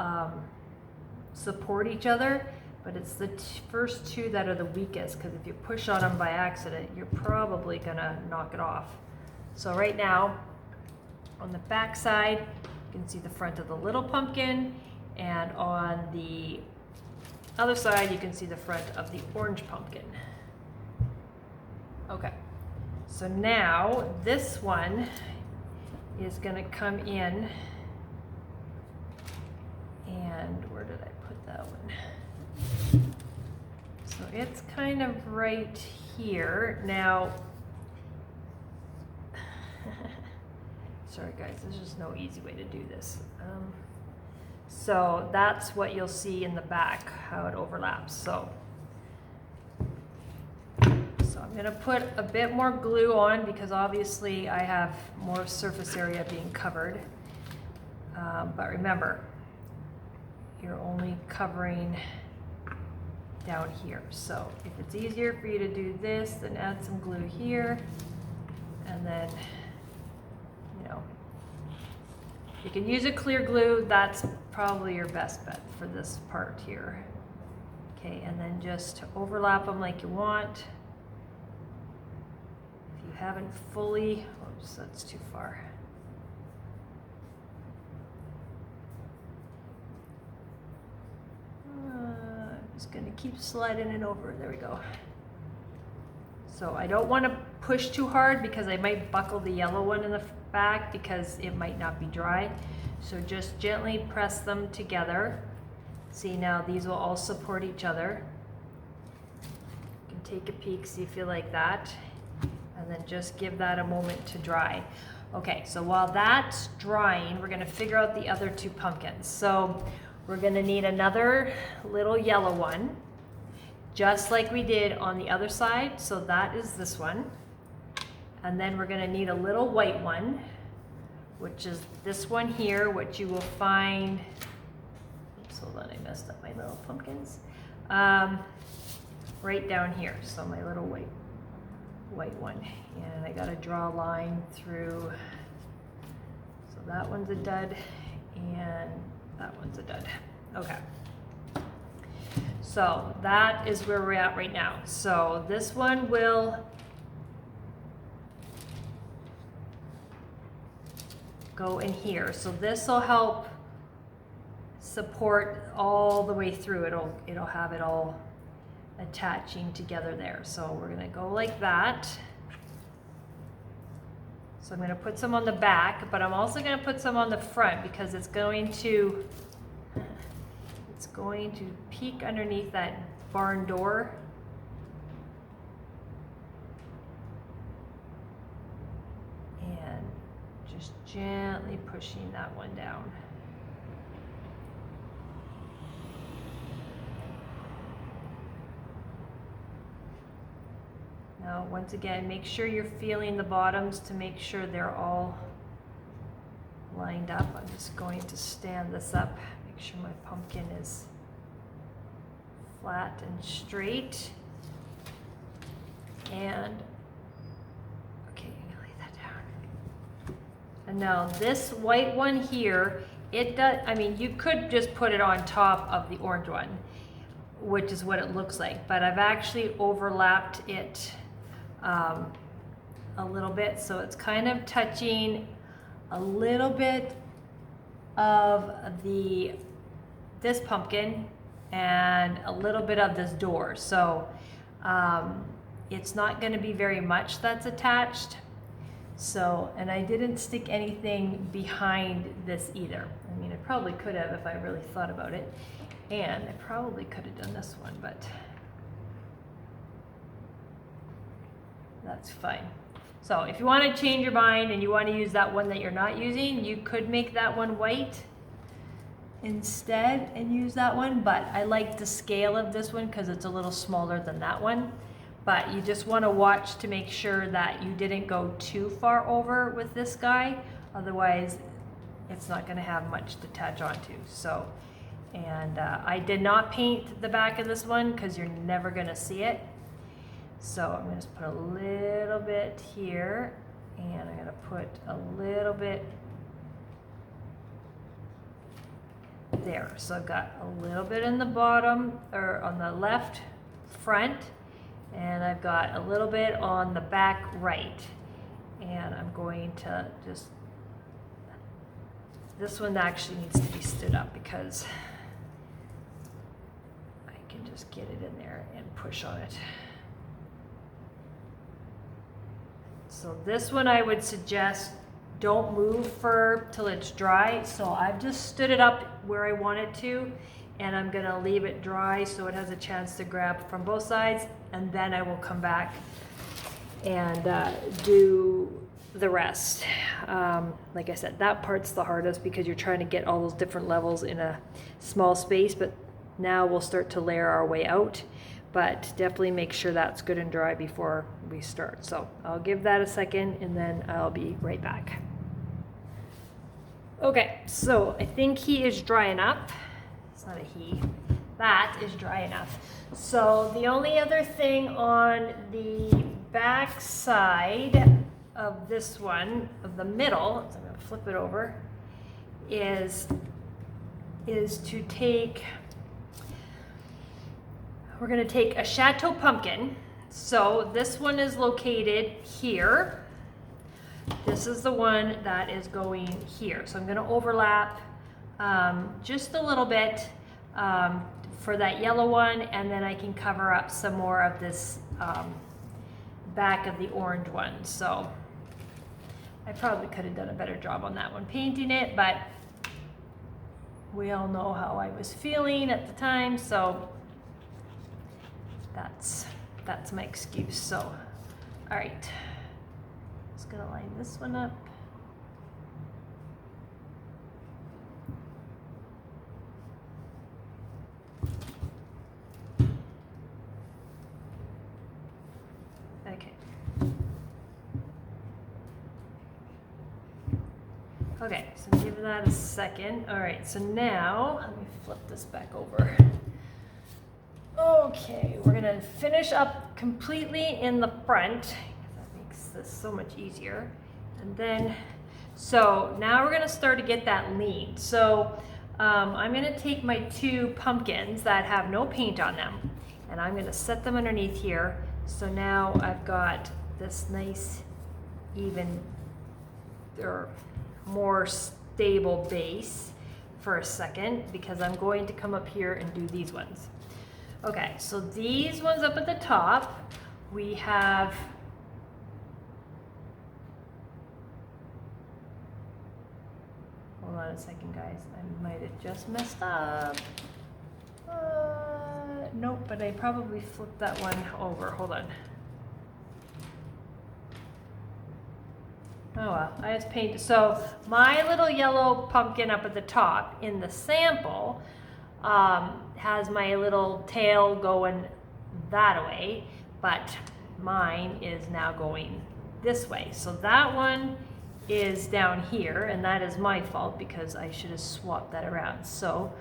support each other, but it's the first two that are the weakest, because if you push on them by accident, you're probably gonna knock it off. So right now, on the back side, you can see the front of the little pumpkin, and on the other side, you can see the front of the orange pumpkin. Okay, so now this one is gonna come in, and where did I put that one? So it's kind of right here. Now, sorry guys, there's just no easy way to do this. So that's what you'll see in the back, how it overlaps. So I'm gonna put a bit more glue on because obviously I have more surface area being covered. But remember, you're only covering down here. So if it's easier for you to do this, then add some glue here, and then, you know, you can use a clear glue. That's probably your best bet for this part here. Okay, and then just overlap them like you want. If you haven't fully, oops, that's too far. I'm just gonna keep sliding it over. There we go. So I don't want to push too hard because I might buckle the yellow one in the back because it might not be dry. So just gently press them together. See, now these will all support each other. You can take a peek, see if you like that, and then just give that a moment to dry. Okay, so while that's drying, we're gonna figure out the other two pumpkins. So we're gonna need another little yellow one, just like we did on the other side. So that is this one. And then we're gonna need a little white one, which is this one here, which you will find, oops, hold on, I messed up my little pumpkins. Right down here, so my little white one. And I gotta draw a line through, so that one's a dud, and that one's a dud. Okay. So that is where we're at right now. So this one will go in here. So this will help support all the way through. It'll have it all attaching together there. So we're gonna go like that. So I'm gonna put some on the back, but I'm also gonna put some on the front because it's going to peek underneath that barn door. And just gently pushing that one down. Now, once again, make sure you're feeling the bottoms to make sure they're all lined up. I'm just going to stand this up, make sure my pumpkin is flat and straight. And, okay, I'm gonna lay that down. And now this white one here, it does, I mean, you could just put it on top of the orange one, which is what it looks like, but I've actually overlapped it a little bit, so it's kind of touching a little bit of this pumpkin and a little bit of this door. So it's not going to be very much that's attached. So, and I didn't stick anything behind this either. I mean, I probably could have if I really thought about it. And I probably could have done this one, but that's fine. So if you want to change your mind and you want to use that one that you're not using, you could make that one white instead and use that one. But I like the scale of this one because it's a little smaller than that one. But you just want to watch to make sure that you didn't go too far over with this guy. Otherwise, it's not going to have much to attach onto. So, and I did not paint the back of this one because you're never going to see it. So I'm going to just put a little bit here, and I'm going to put a little bit there. So I've got a little bit in the bottom, or on the left front, and I've got a little bit on the back right. And I'm going to just, this one actually needs to be stood up because I can just get it in there and push on it. So this one I would suggest don't move till it's dry. So I've just stood it up where I want it to, and I'm gonna leave it dry so it has a chance to grab from both sides, and then I will come back and do the rest. Like I said, that part's the hardest because you're trying to get all those different levels in a small space, but now we'll start to layer our way out. But definitely make sure that's good and dry before we start. So I'll give that a second and then I'll be right back. Okay, so I think he is dry enough. It's not a he. That is dry enough. So the only other thing on the back side of this one, of the middle, so I'm gonna flip it over, is to take, we're going to take a Chateau pumpkin. So this one is located here. This is the one that is going here. So I'm going to overlap just a little bit for that yellow one, and then I can cover up some more of this back of the orange one. So I probably could have done a better job on that one painting it, but we all know how I was feeling at the time, so that's my excuse. So, all right, just gonna line this one up. Okay. Okay, so give that a second. All right, so now let me flip this back over. Okay, we're gonna finish up completely in the front. That makes this so much easier. And then, so now we're gonna start to get that lean. So I'm gonna take my two pumpkins that have no paint on them, and I'm gonna set them underneath here. So now I've got this nice, even, or more stable base for a second, because I'm going to come up here and do these ones. Okay, so these ones up at the top, we have hold on a second, guys. I might have just messed up. Nope, but I probably flipped that one over. Hold on. Oh well, I just painted. So my little yellow pumpkin up at the top in the sample has my little tail going that way, but mine is now going this way. So that one is down here, and that is my fault because I should have swapped that around. So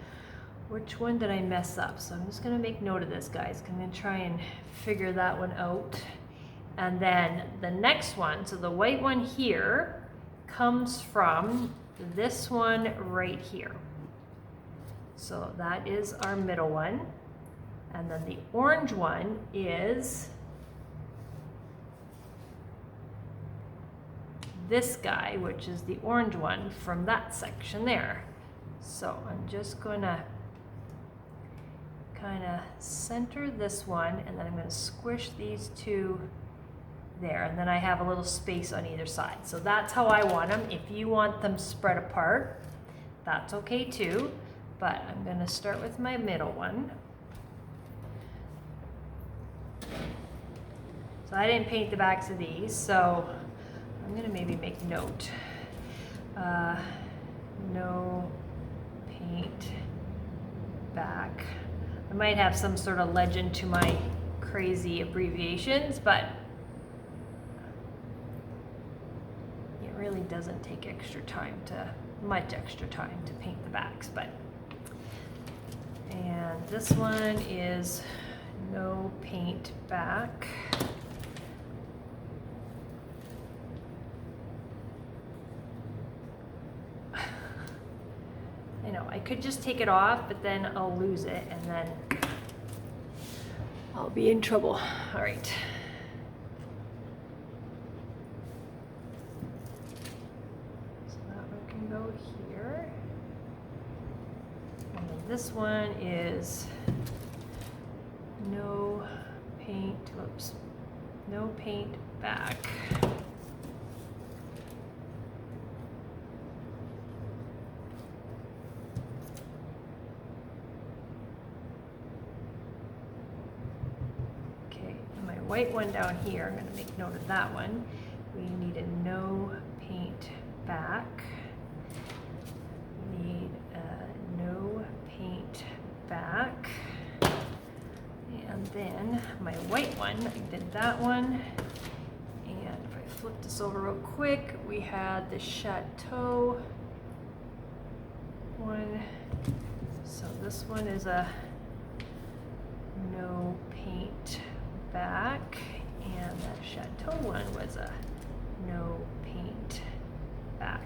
which one did I mess up? So I'm just gonna make note of this, guys. I'm gonna try and figure that one out. And then the next one, so the white one here comes from this one right here. So that is our middle one. And then the orange one is this guy, which is the orange one from that section there. So I'm just gonna kind of center this one, and then I'm gonna squish these two there, and then I have a little space on either side. So that's how I want them. If you want them spread apart, that's okay too, but I'm gonna start with my middle one. So I didn't paint the backs of these, so I'm gonna maybe make note. No paint back. I might have some sort of legend to my crazy abbreviations, but it really doesn't take much extra time to paint the backs. And this one is no paint back. I know, I could just take it off, but then I'll lose it and then I'll be in trouble. All right. So that one can go here. And then this one is no paint, whoops, no paint back. White one down here, I'm going to make note of that one. We need a no paint back. We need a no paint back. And then my white one, I did that one. And if I flip this over real quick, we had the Chateau one. So this one is a no paint back, and that Chateau one was a no paint back.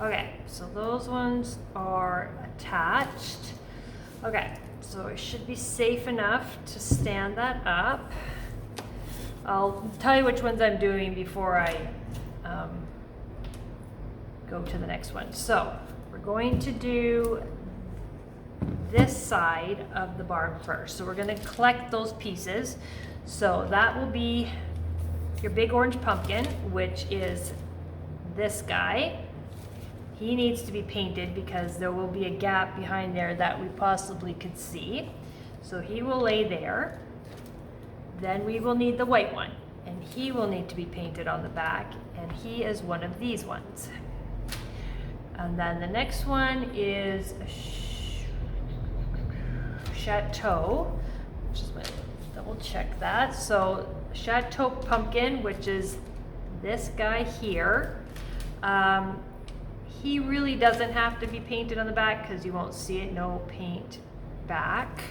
Okay, so those ones are attached. Okay, so it should be safe enough to stand that up. I'll tell you which ones I'm doing before I go to the next one. So we're going to do this side of the barn first. So we're going to collect those pieces. So that will be your big orange pumpkin, which is this guy. He needs to be painted because there will be a gap behind there that we possibly could see. So he will lay there. Then we will need the white one, and he will need to be painted on the back, and he is one of these ones. And then the next one is Chateau, which is my, double check that. So Chateau pumpkin, which is this guy here. He really doesn't have to be painted on the back because you won't see it, no paint back.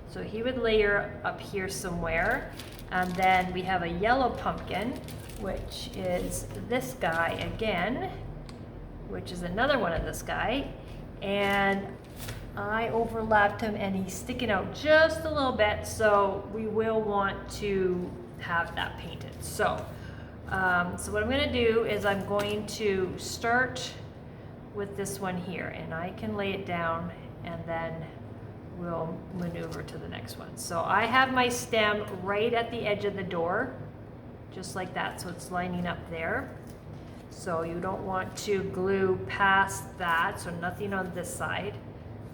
So he would layer up here somewhere. And then we have a yellow pumpkin, which is this guy again, which is another one of this guy. And I overlapped him and he's sticking out just a little bit, so we will want to have that painted. So, so what I'm going to do is I'm going to start with this one here, and I can lay it down and then we'll maneuver to the next one. So I have my stem right at the edge of the door, just like that, so it's lining up there. So you don't want to glue past that, so nothing on this side.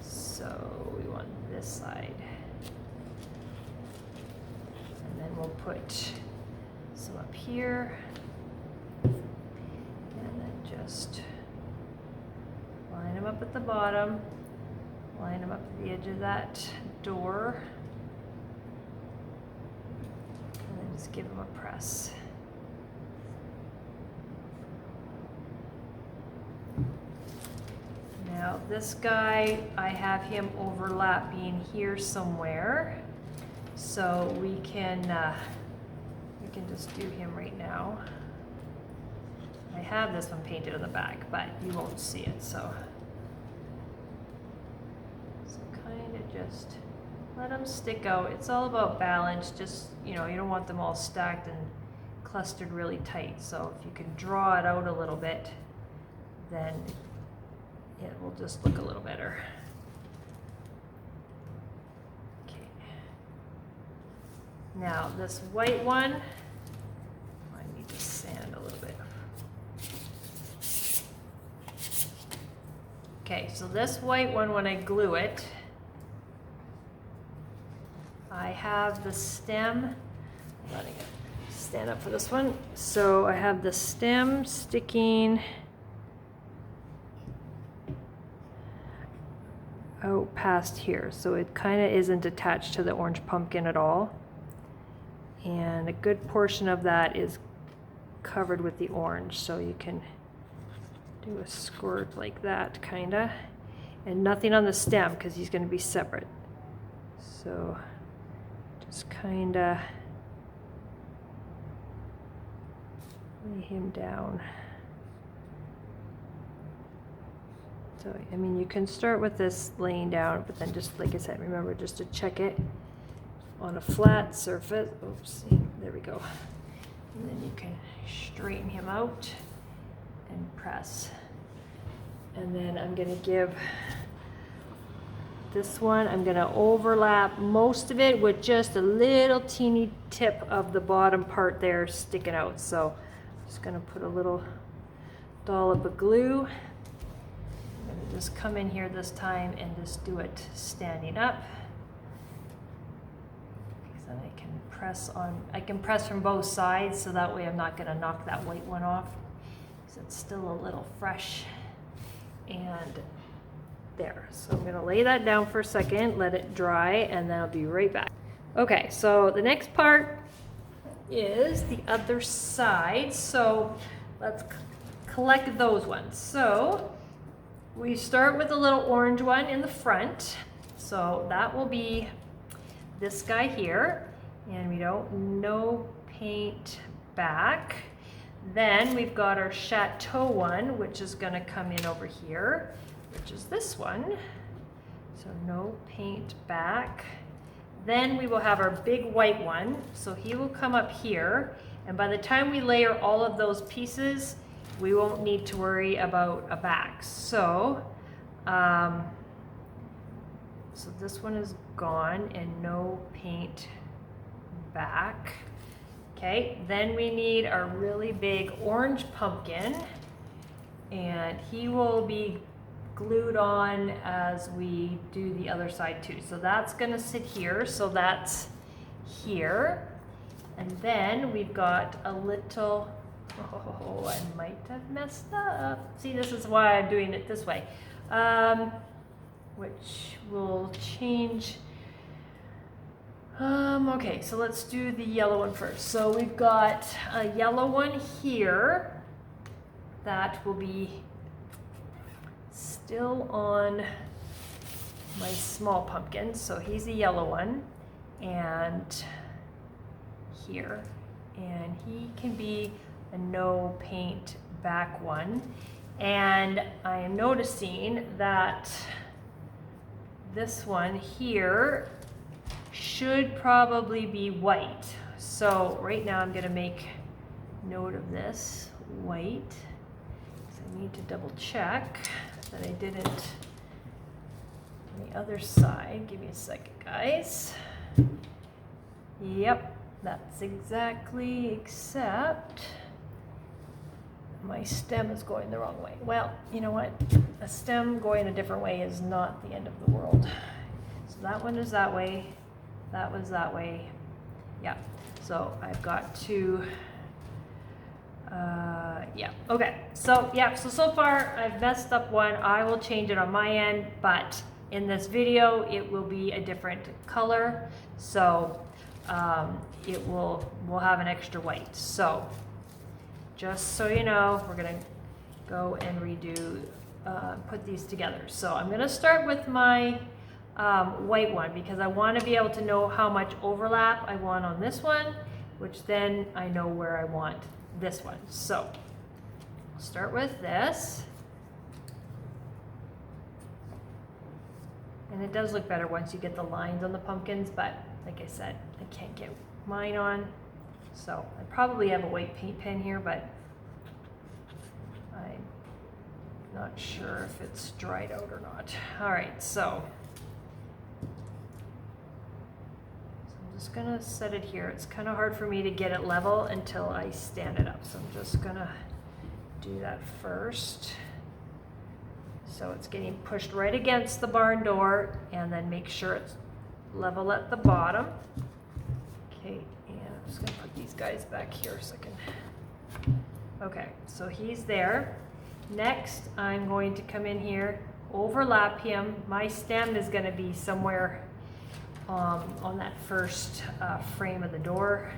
So we want this side. And then we'll put some up here. And then just line them up at the bottom. Line them up at the edge of that door. And then just give them a press. Now this guy, I have him overlapping here somewhere. So we can just do him right now. I have this one painted on the back, but you won't see it, so kind of just let them stick out. It's all about balance. Just, you know, you don't want them all stacked and clustered really tight. So if you can draw it out a little bit, then it will just look a little better. Okay. Now this white one, I need to sand a little bit. Okay, so this white one, when I glue it, I have the stem, I'm letting it stand up for this one. So I have the stem sticking out past here. So it kind of isn't attached to the orange pumpkin at all. And a good portion of that is covered with the orange. So you can do a squirt like that, kinda. And nothing on the stem because he's gonna be separate. So just kinda lay him down. So, I mean, you can start with this laying down, but then just, like I said, remember just to check it on a flat surface. Oops, there we go. And then you can straighten him out and press. And then I'm gonna give this one, I'm gonna overlap most of it with just a little teeny tip of the bottom part there sticking out. So I'm just gonna put a little dollop of glue. I'm gonna just come in here this time and just do it standing up. Because then I can press on, I can press from both sides, so that way I'm not gonna knock that white one off, because it's still a little fresh. And there, so I'm gonna lay that down for a second, let it dry, and then I'll be right back. Okay, so the next part is the other side. So let's collect those ones. So we start with the little orange one in the front. So that will be this guy here, and we don't no paint back. Then we've got our Chateau one, which is gonna come in over here, which is this one. So no paint back. Then we will have our big white one. So he will come up here. And by the time we layer all of those pieces, we won't need to worry about a back. So, so this one is gone and no paint back. Okay, then we need our really big orange pumpkin, and he will be glued on as we do the other side too. So that's gonna sit here, so that's here. And then we've got a little, oh, I might have messed up. See, this is why I'm doing it this way, which will change. Okay, so let's do the yellow one first. So we've got a yellow one here that will be still on my small pumpkin. So he's the yellow one, and here, and he can be a no paint back one. And I am noticing that this one here should probably be white. So right now I'm gonna make note of this, white. So I need to double check that I didn't on the other side. Give me a second, guys. Yep, that's exactly, except my stem is going the wrong way. Well, you know what? A stem going a different way is not the end of the world. So that one is that way. That was that way. Yeah, so I've got to, yeah, okay. So yeah, so far I've messed up one. I will change it on my end, but in this video, it will be a different color. So we'll have an extra white. So just so you know, we're gonna go and redo put these together. So I'm gonna start with my white one because I want to be able to know how much overlap I want on this one, which then I know where I want this one. So I'll start with this. And it does look better once you get the lines on the pumpkins, but like I said, I can't get mine on. So I probably have a white paint pen here, but I'm not sure if it's dried out or not. All right, so I'm just gonna set it here. It's kind of hard for me to get it level until I stand it up. So I'm just gonna do that first. So it's getting pushed right against the barn door, and then make sure it's level at the bottom. Okay, and I'm just gonna put these guys back here so I can, okay, so he's there. Next, I'm going to come in here, overlap him. My stem is gonna be somewhere on that first frame of the door.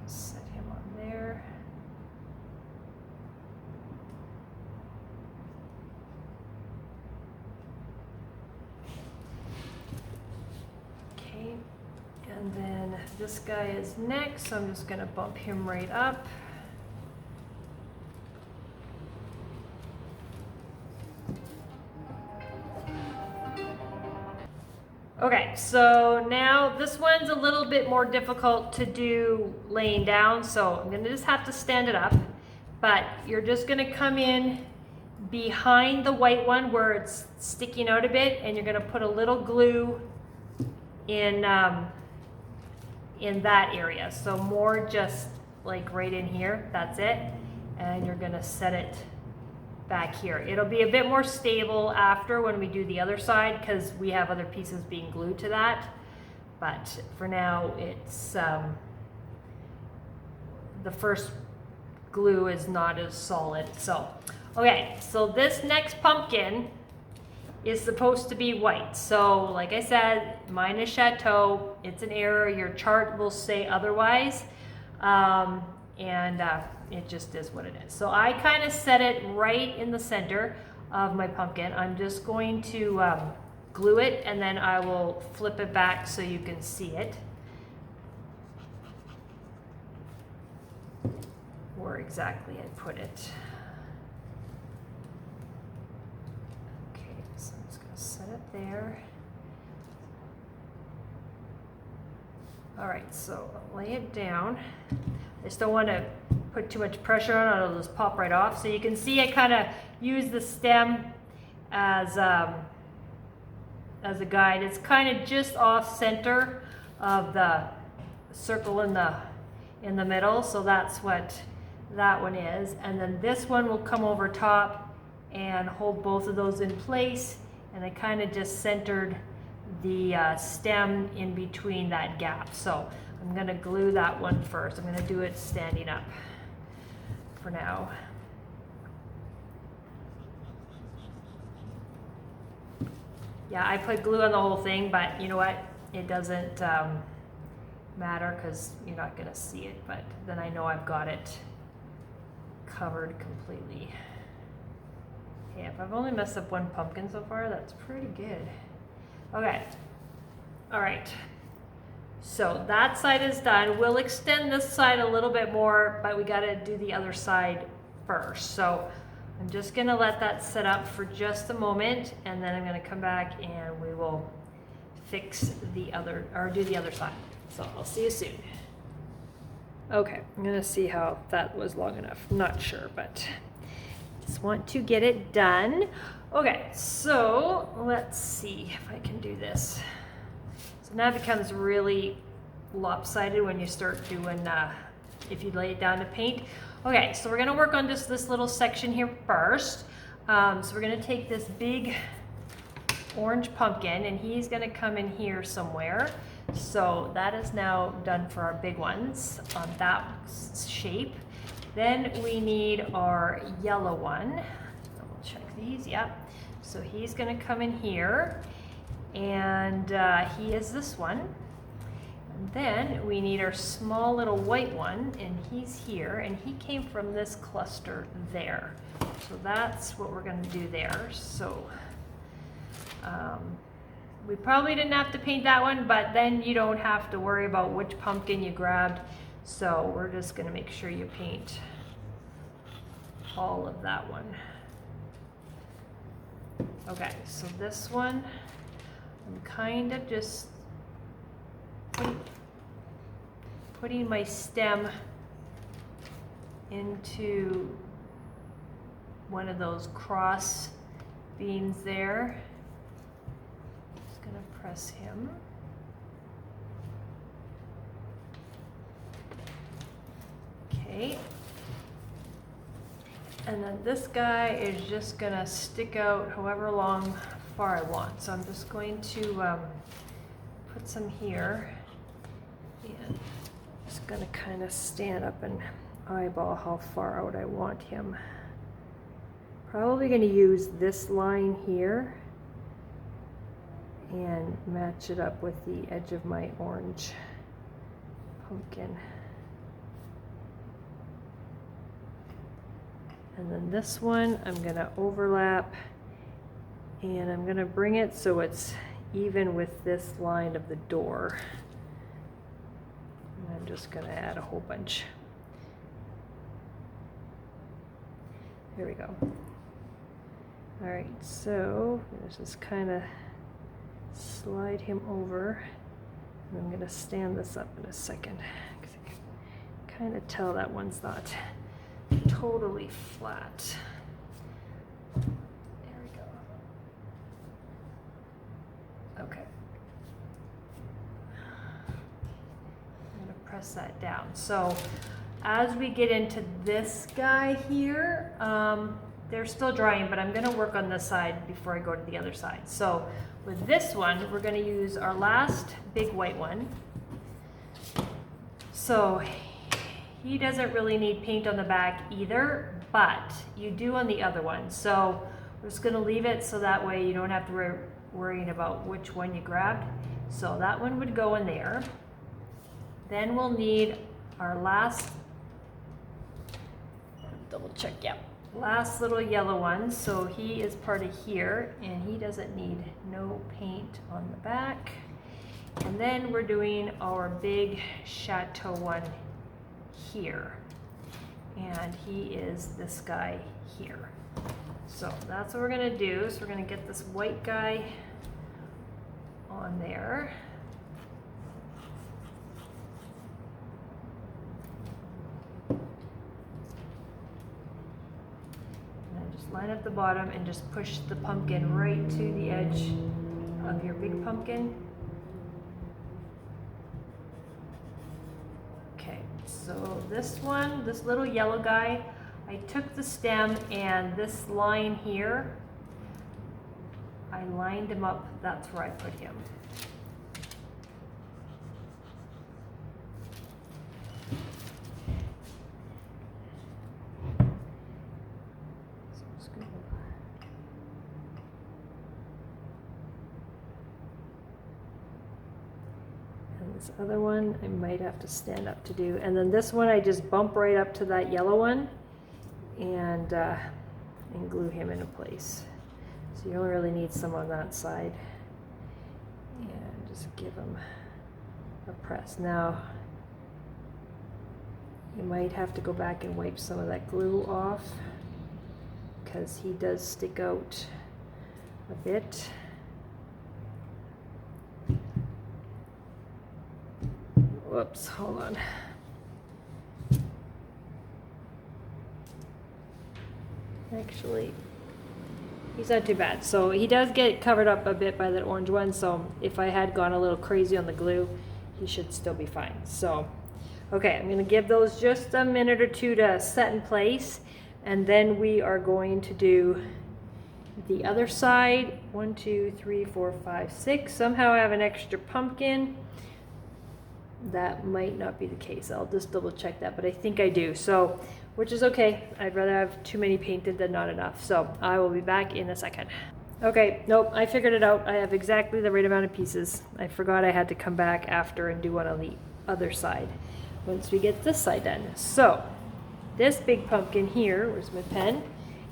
Set him on there. Okay, and then this guy is next, so I'm just going to bump him right up. Okay, so now this one's a little bit more difficult to do laying down, so I'm gonna just have to stand it up, but you're just gonna come in behind the white one where it's sticking out a bit, and you're gonna put a little glue in that area. So more just like right in here, that's it, and you're gonna set it back here. It'll be a bit more stable after when we do the other side because we have other pieces being glued to that. But for now, it's the first glue is not as solid. So, okay, so this next pumpkin is supposed to be white. So, like I said, mine is Chateau. It's an error. Your chart will say otherwise. It just is what it is. So I kind of set it right in the center of my pumpkin. I'm just going to glue it, and then I will flip it back so you can see it. Where exactly I put it. Okay, so I'm just going to set it there. All right, so I'll lay it down. I just don't want to put too much pressure on it, it'll just pop right off. So you can see I kind of use the stem as a guide. It's kind of just off center of the circle in the middle, so that's what that one is. And then this one will come over top and hold both of those in place, and I kind of just centered the stem in between that gap. So I'm going to glue that one first. I'm going to do it standing up for now. Yeah, I put glue on the whole thing, but you know what? It doesn't matter because you're not going to see it, but then I know I've got it covered completely. Okay, if I've only messed up one pumpkin so far, that's pretty good. Okay, all right. So that side is done. We'll extend this side a little bit more, but we got to do the other side first. So I'm just going to let that set up for just a moment, and then I'm going to come back and we will fix the other, or do the other side. So I'll see you soon. Okay, I'm going to see how that was long enough. I'm not sure, but just want to get it done. Okay, so let's see if I can do this. So now it becomes really lopsided when you start doing, if you lay it down to paint. Okay, so we're gonna work on just this little section here first. So we're gonna take this big orange pumpkin, and he's gonna come in here somewhere. So that is now done for our big ones on that shape. Then we need our yellow one. Double check these, yep. So he's gonna come in here, and he is this one. And then we need our small little white one, and he's here, and he came from this cluster there. So that's what we're going to do there. So we probably didn't have to paint that one, but then you don't have to worry about which pumpkin you grabbed. So we're just going to make sure you paint all of that one. Okay, so this one, I'm kind of just putting my stem into one of those cross beams there. Just gonna press him. Okay. And then this guy is just gonna stick out however far I want. So I'm just going to put some here, and just gonna kind of stand up and eyeball how far out I want him. Probably gonna use this line here and match it up with the edge of my orange pumpkin. And then this one I'm gonna overlap, and I'm gonna bring it so it's even with this line of the door. And I'm just gonna add a whole bunch. There we go. All right, so let's just kind of slide him over. And I'm gonna stand this up in a second, because I can kind of tell that one's not totally flat. There we go. Okay. I'm gonna press that down. So as we get into this guy here, they're still drying, but I'm gonna work on this side before I go to the other side. So with this one, we're gonna use our last big white one. So he doesn't really need paint on the back either, but you do on the other one. So we're just gonna leave it so that way you don't have to worrying about which one you grabbed. So that one would go in there. Then we'll need our last, double check, yeah, last little yellow one. So he is part of here, and he doesn't need no paint on the back. And then we're doing our big chateau one here, and he is this guy here. So that's what we're gonna do. So we're gonna get this white guy on there. And then just line up the bottom and just push the pumpkin right to the edge of your big pumpkin. So this one, this little yellow guy, I took the stem and this line here, I lined him up, that's where I put him. This other one I might have to stand up to do, and then this one I just bump right up to that yellow one and glue him into place. So you only really need some on that side, and just give him a press. Now you might have to go back and wipe some of that glue off, because he does stick out a bit. Whoops, hold on. Actually, he's not too bad. So he does get covered up a bit by that orange one, so if I had gone a little crazy on the glue, he should still be fine. So, okay, I'm gonna give those just a minute or two to set in place, and then we are going to do the other side. 1, 2, 3, 4, 5, 6. Somehow I have an extra pumpkin. That might not be the case. I'll just double check that, but I think I do. So, which is okay. I'd rather have too many painted than not enough. So I will be back in a second. Okay, nope, I figured it out. I have exactly the right amount of pieces. I forgot I had to come back after and do one on the other side once we get this side done. So this big pumpkin here, where's my pen,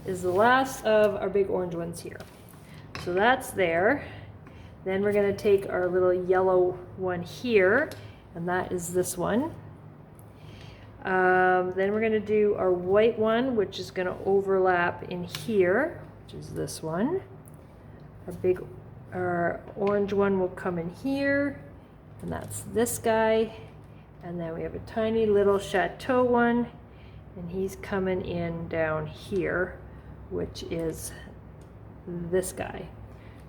is the last of our big orange ones here. So that's there. Then we're gonna take our little yellow one here, and that is this one. Then we're gonna do our white one, which is gonna overlap in here, which is this one. Our orange one will come in here, and that's this guy. And then we have a tiny little chateau one, and he's coming in down here, which is this guy.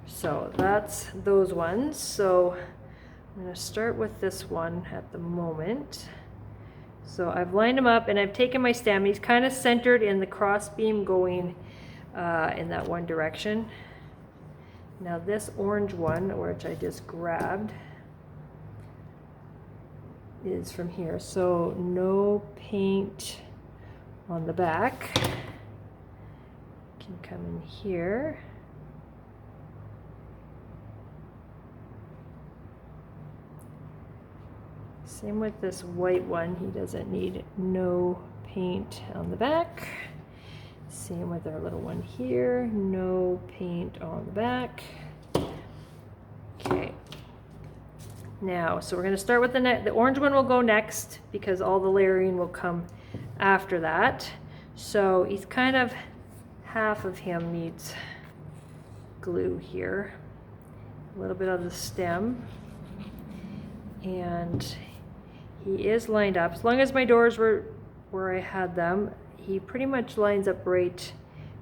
So that's those ones. So I'm gonna start with this one at the moment. So I've lined them up and I've taken my stem. He's kind of centered in the cross beam going in that one direction. Now this orange one, which I just grabbed, is from here. So no paint on the back. Can come in here. Same with this white one. He doesn't need no paint on the back. Same with our little one here, no paint on the back. Okay. Now, so we're going to start with the orange one will go next because all the layering will come after that. So he's kind of, half of him needs glue here. A little bit of the stem. And he is lined up. As long as my doors were where I had them, he pretty much lines up right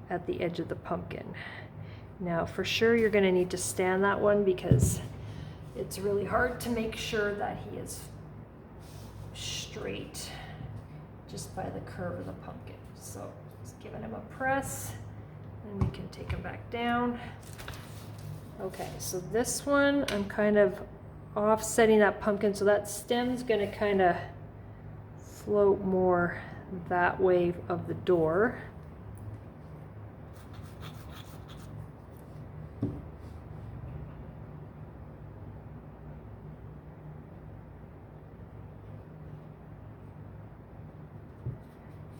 at the edge of the pumpkin. Now for sure you're going to need to stand that one because it's really hard to make sure that he is straight just by the curve of the pumpkin. So just giving him a press and we can take him back down. Okay, so this one I'm kind of offsetting that pumpkin, so that stem's going to kind of float more that way of the door.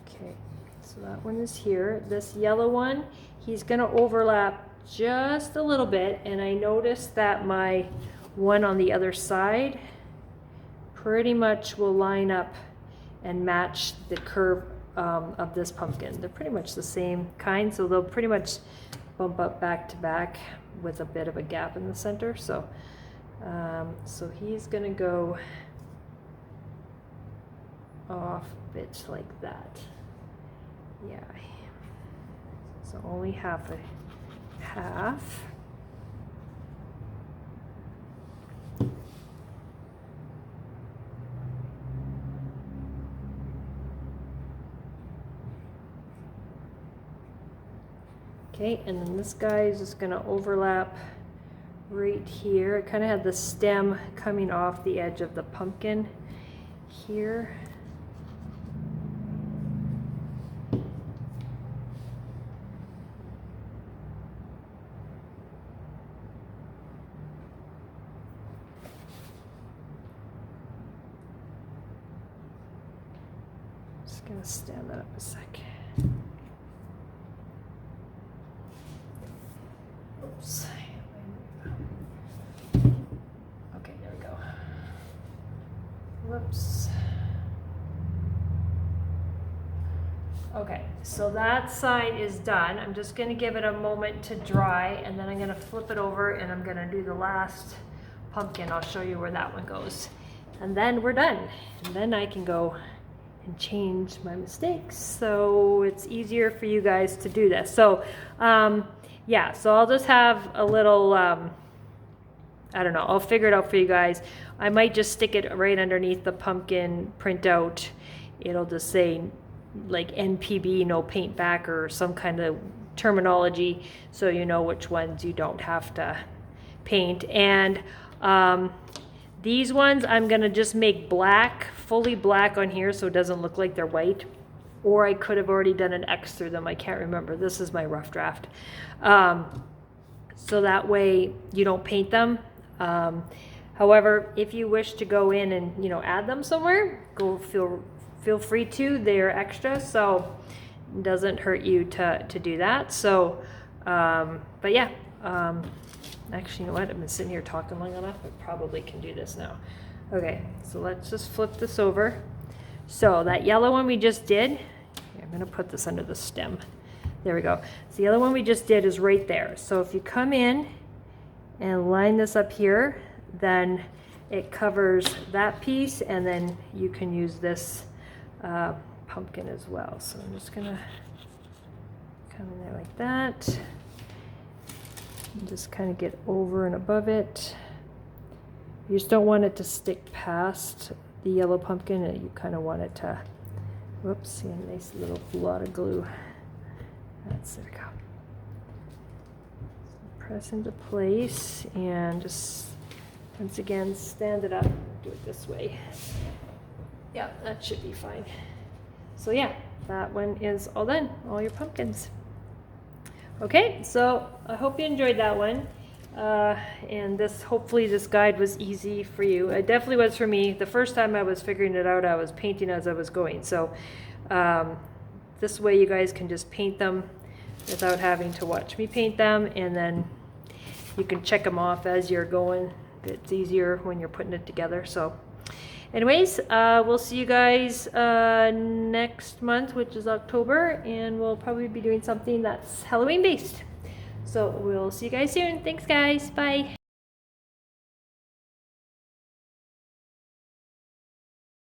Okay, so that one is here. This yellow one, he's going to overlap just a little bit, and I noticed that my one on the other side pretty much will line up and match the curve of this pumpkin. They're pretty much the same kind, so they'll pretty much bump up back to back with a bit of a gap in the center. So, so he's gonna go off a bit like that. Yeah. So only half. Okay, and then this guy is just going to overlap right here. I kind of had the stem coming off the edge of the pumpkin here. Just going to stand that up a sec. Oops. Okay, there we go. Whoops. Okay, so that side is done. I'm just going to give it a moment to dry, and then I'm going to flip it over and I'm going to do the last pumpkin. I'll show you where that one goes. And then we're done. And then I can go and change my mistakes, so it's easier for you guys to do this. So yeah, so I'll just have a little I don't know, I'll figure it out for you guys. I might just stick it right underneath the pumpkin printout. It'll just say like NPB, no paint back, or some kind of terminology, so you know which ones you don't have to paint. And these ones I'm gonna just make black, fully black on here, so it doesn't look like they're white. Or I could have already done an X through them. I can't remember. This is my rough draft. so that way you don't paint them. However, if you wish to go in and, you know, add them somewhere, feel free to. They're extra, so it doesn't hurt you to do that. So, but yeah, actually, you know what? I've been sitting here talking long enough. I probably can do this now. Okay, so let's just flip this over. So that yellow one we just did, I'm gonna put this under the stem. There we go. So the other one we just did is right there. So if you come in and line this up here, then it covers that piece, and then you can use this pumpkin as well. So I'm just gonna come in there like that. And just kind of get over and above it. You just don't want it to stick past the yellow pumpkin, and you kind of want it to, whoops, see a nice little blot of glue. There we go. Press into place and just, once again, stand it up. Do it this way. Yeah, that should be fine. So yeah, that one is all done, all your pumpkins. Okay, so I hope you enjoyed that one. And hopefully this guide was easy for you. It definitely was for me. The first time I was figuring it out, I was painting as I was going. So this way you guys can just paint them without having to watch me paint them, and then you can check them off as you're going. It's easier when you're putting it together. So anyways, we'll see you guys next month, which is October, and we'll probably be doing something that's Halloween based. So we'll see you guys soon. Thanks guys, bye.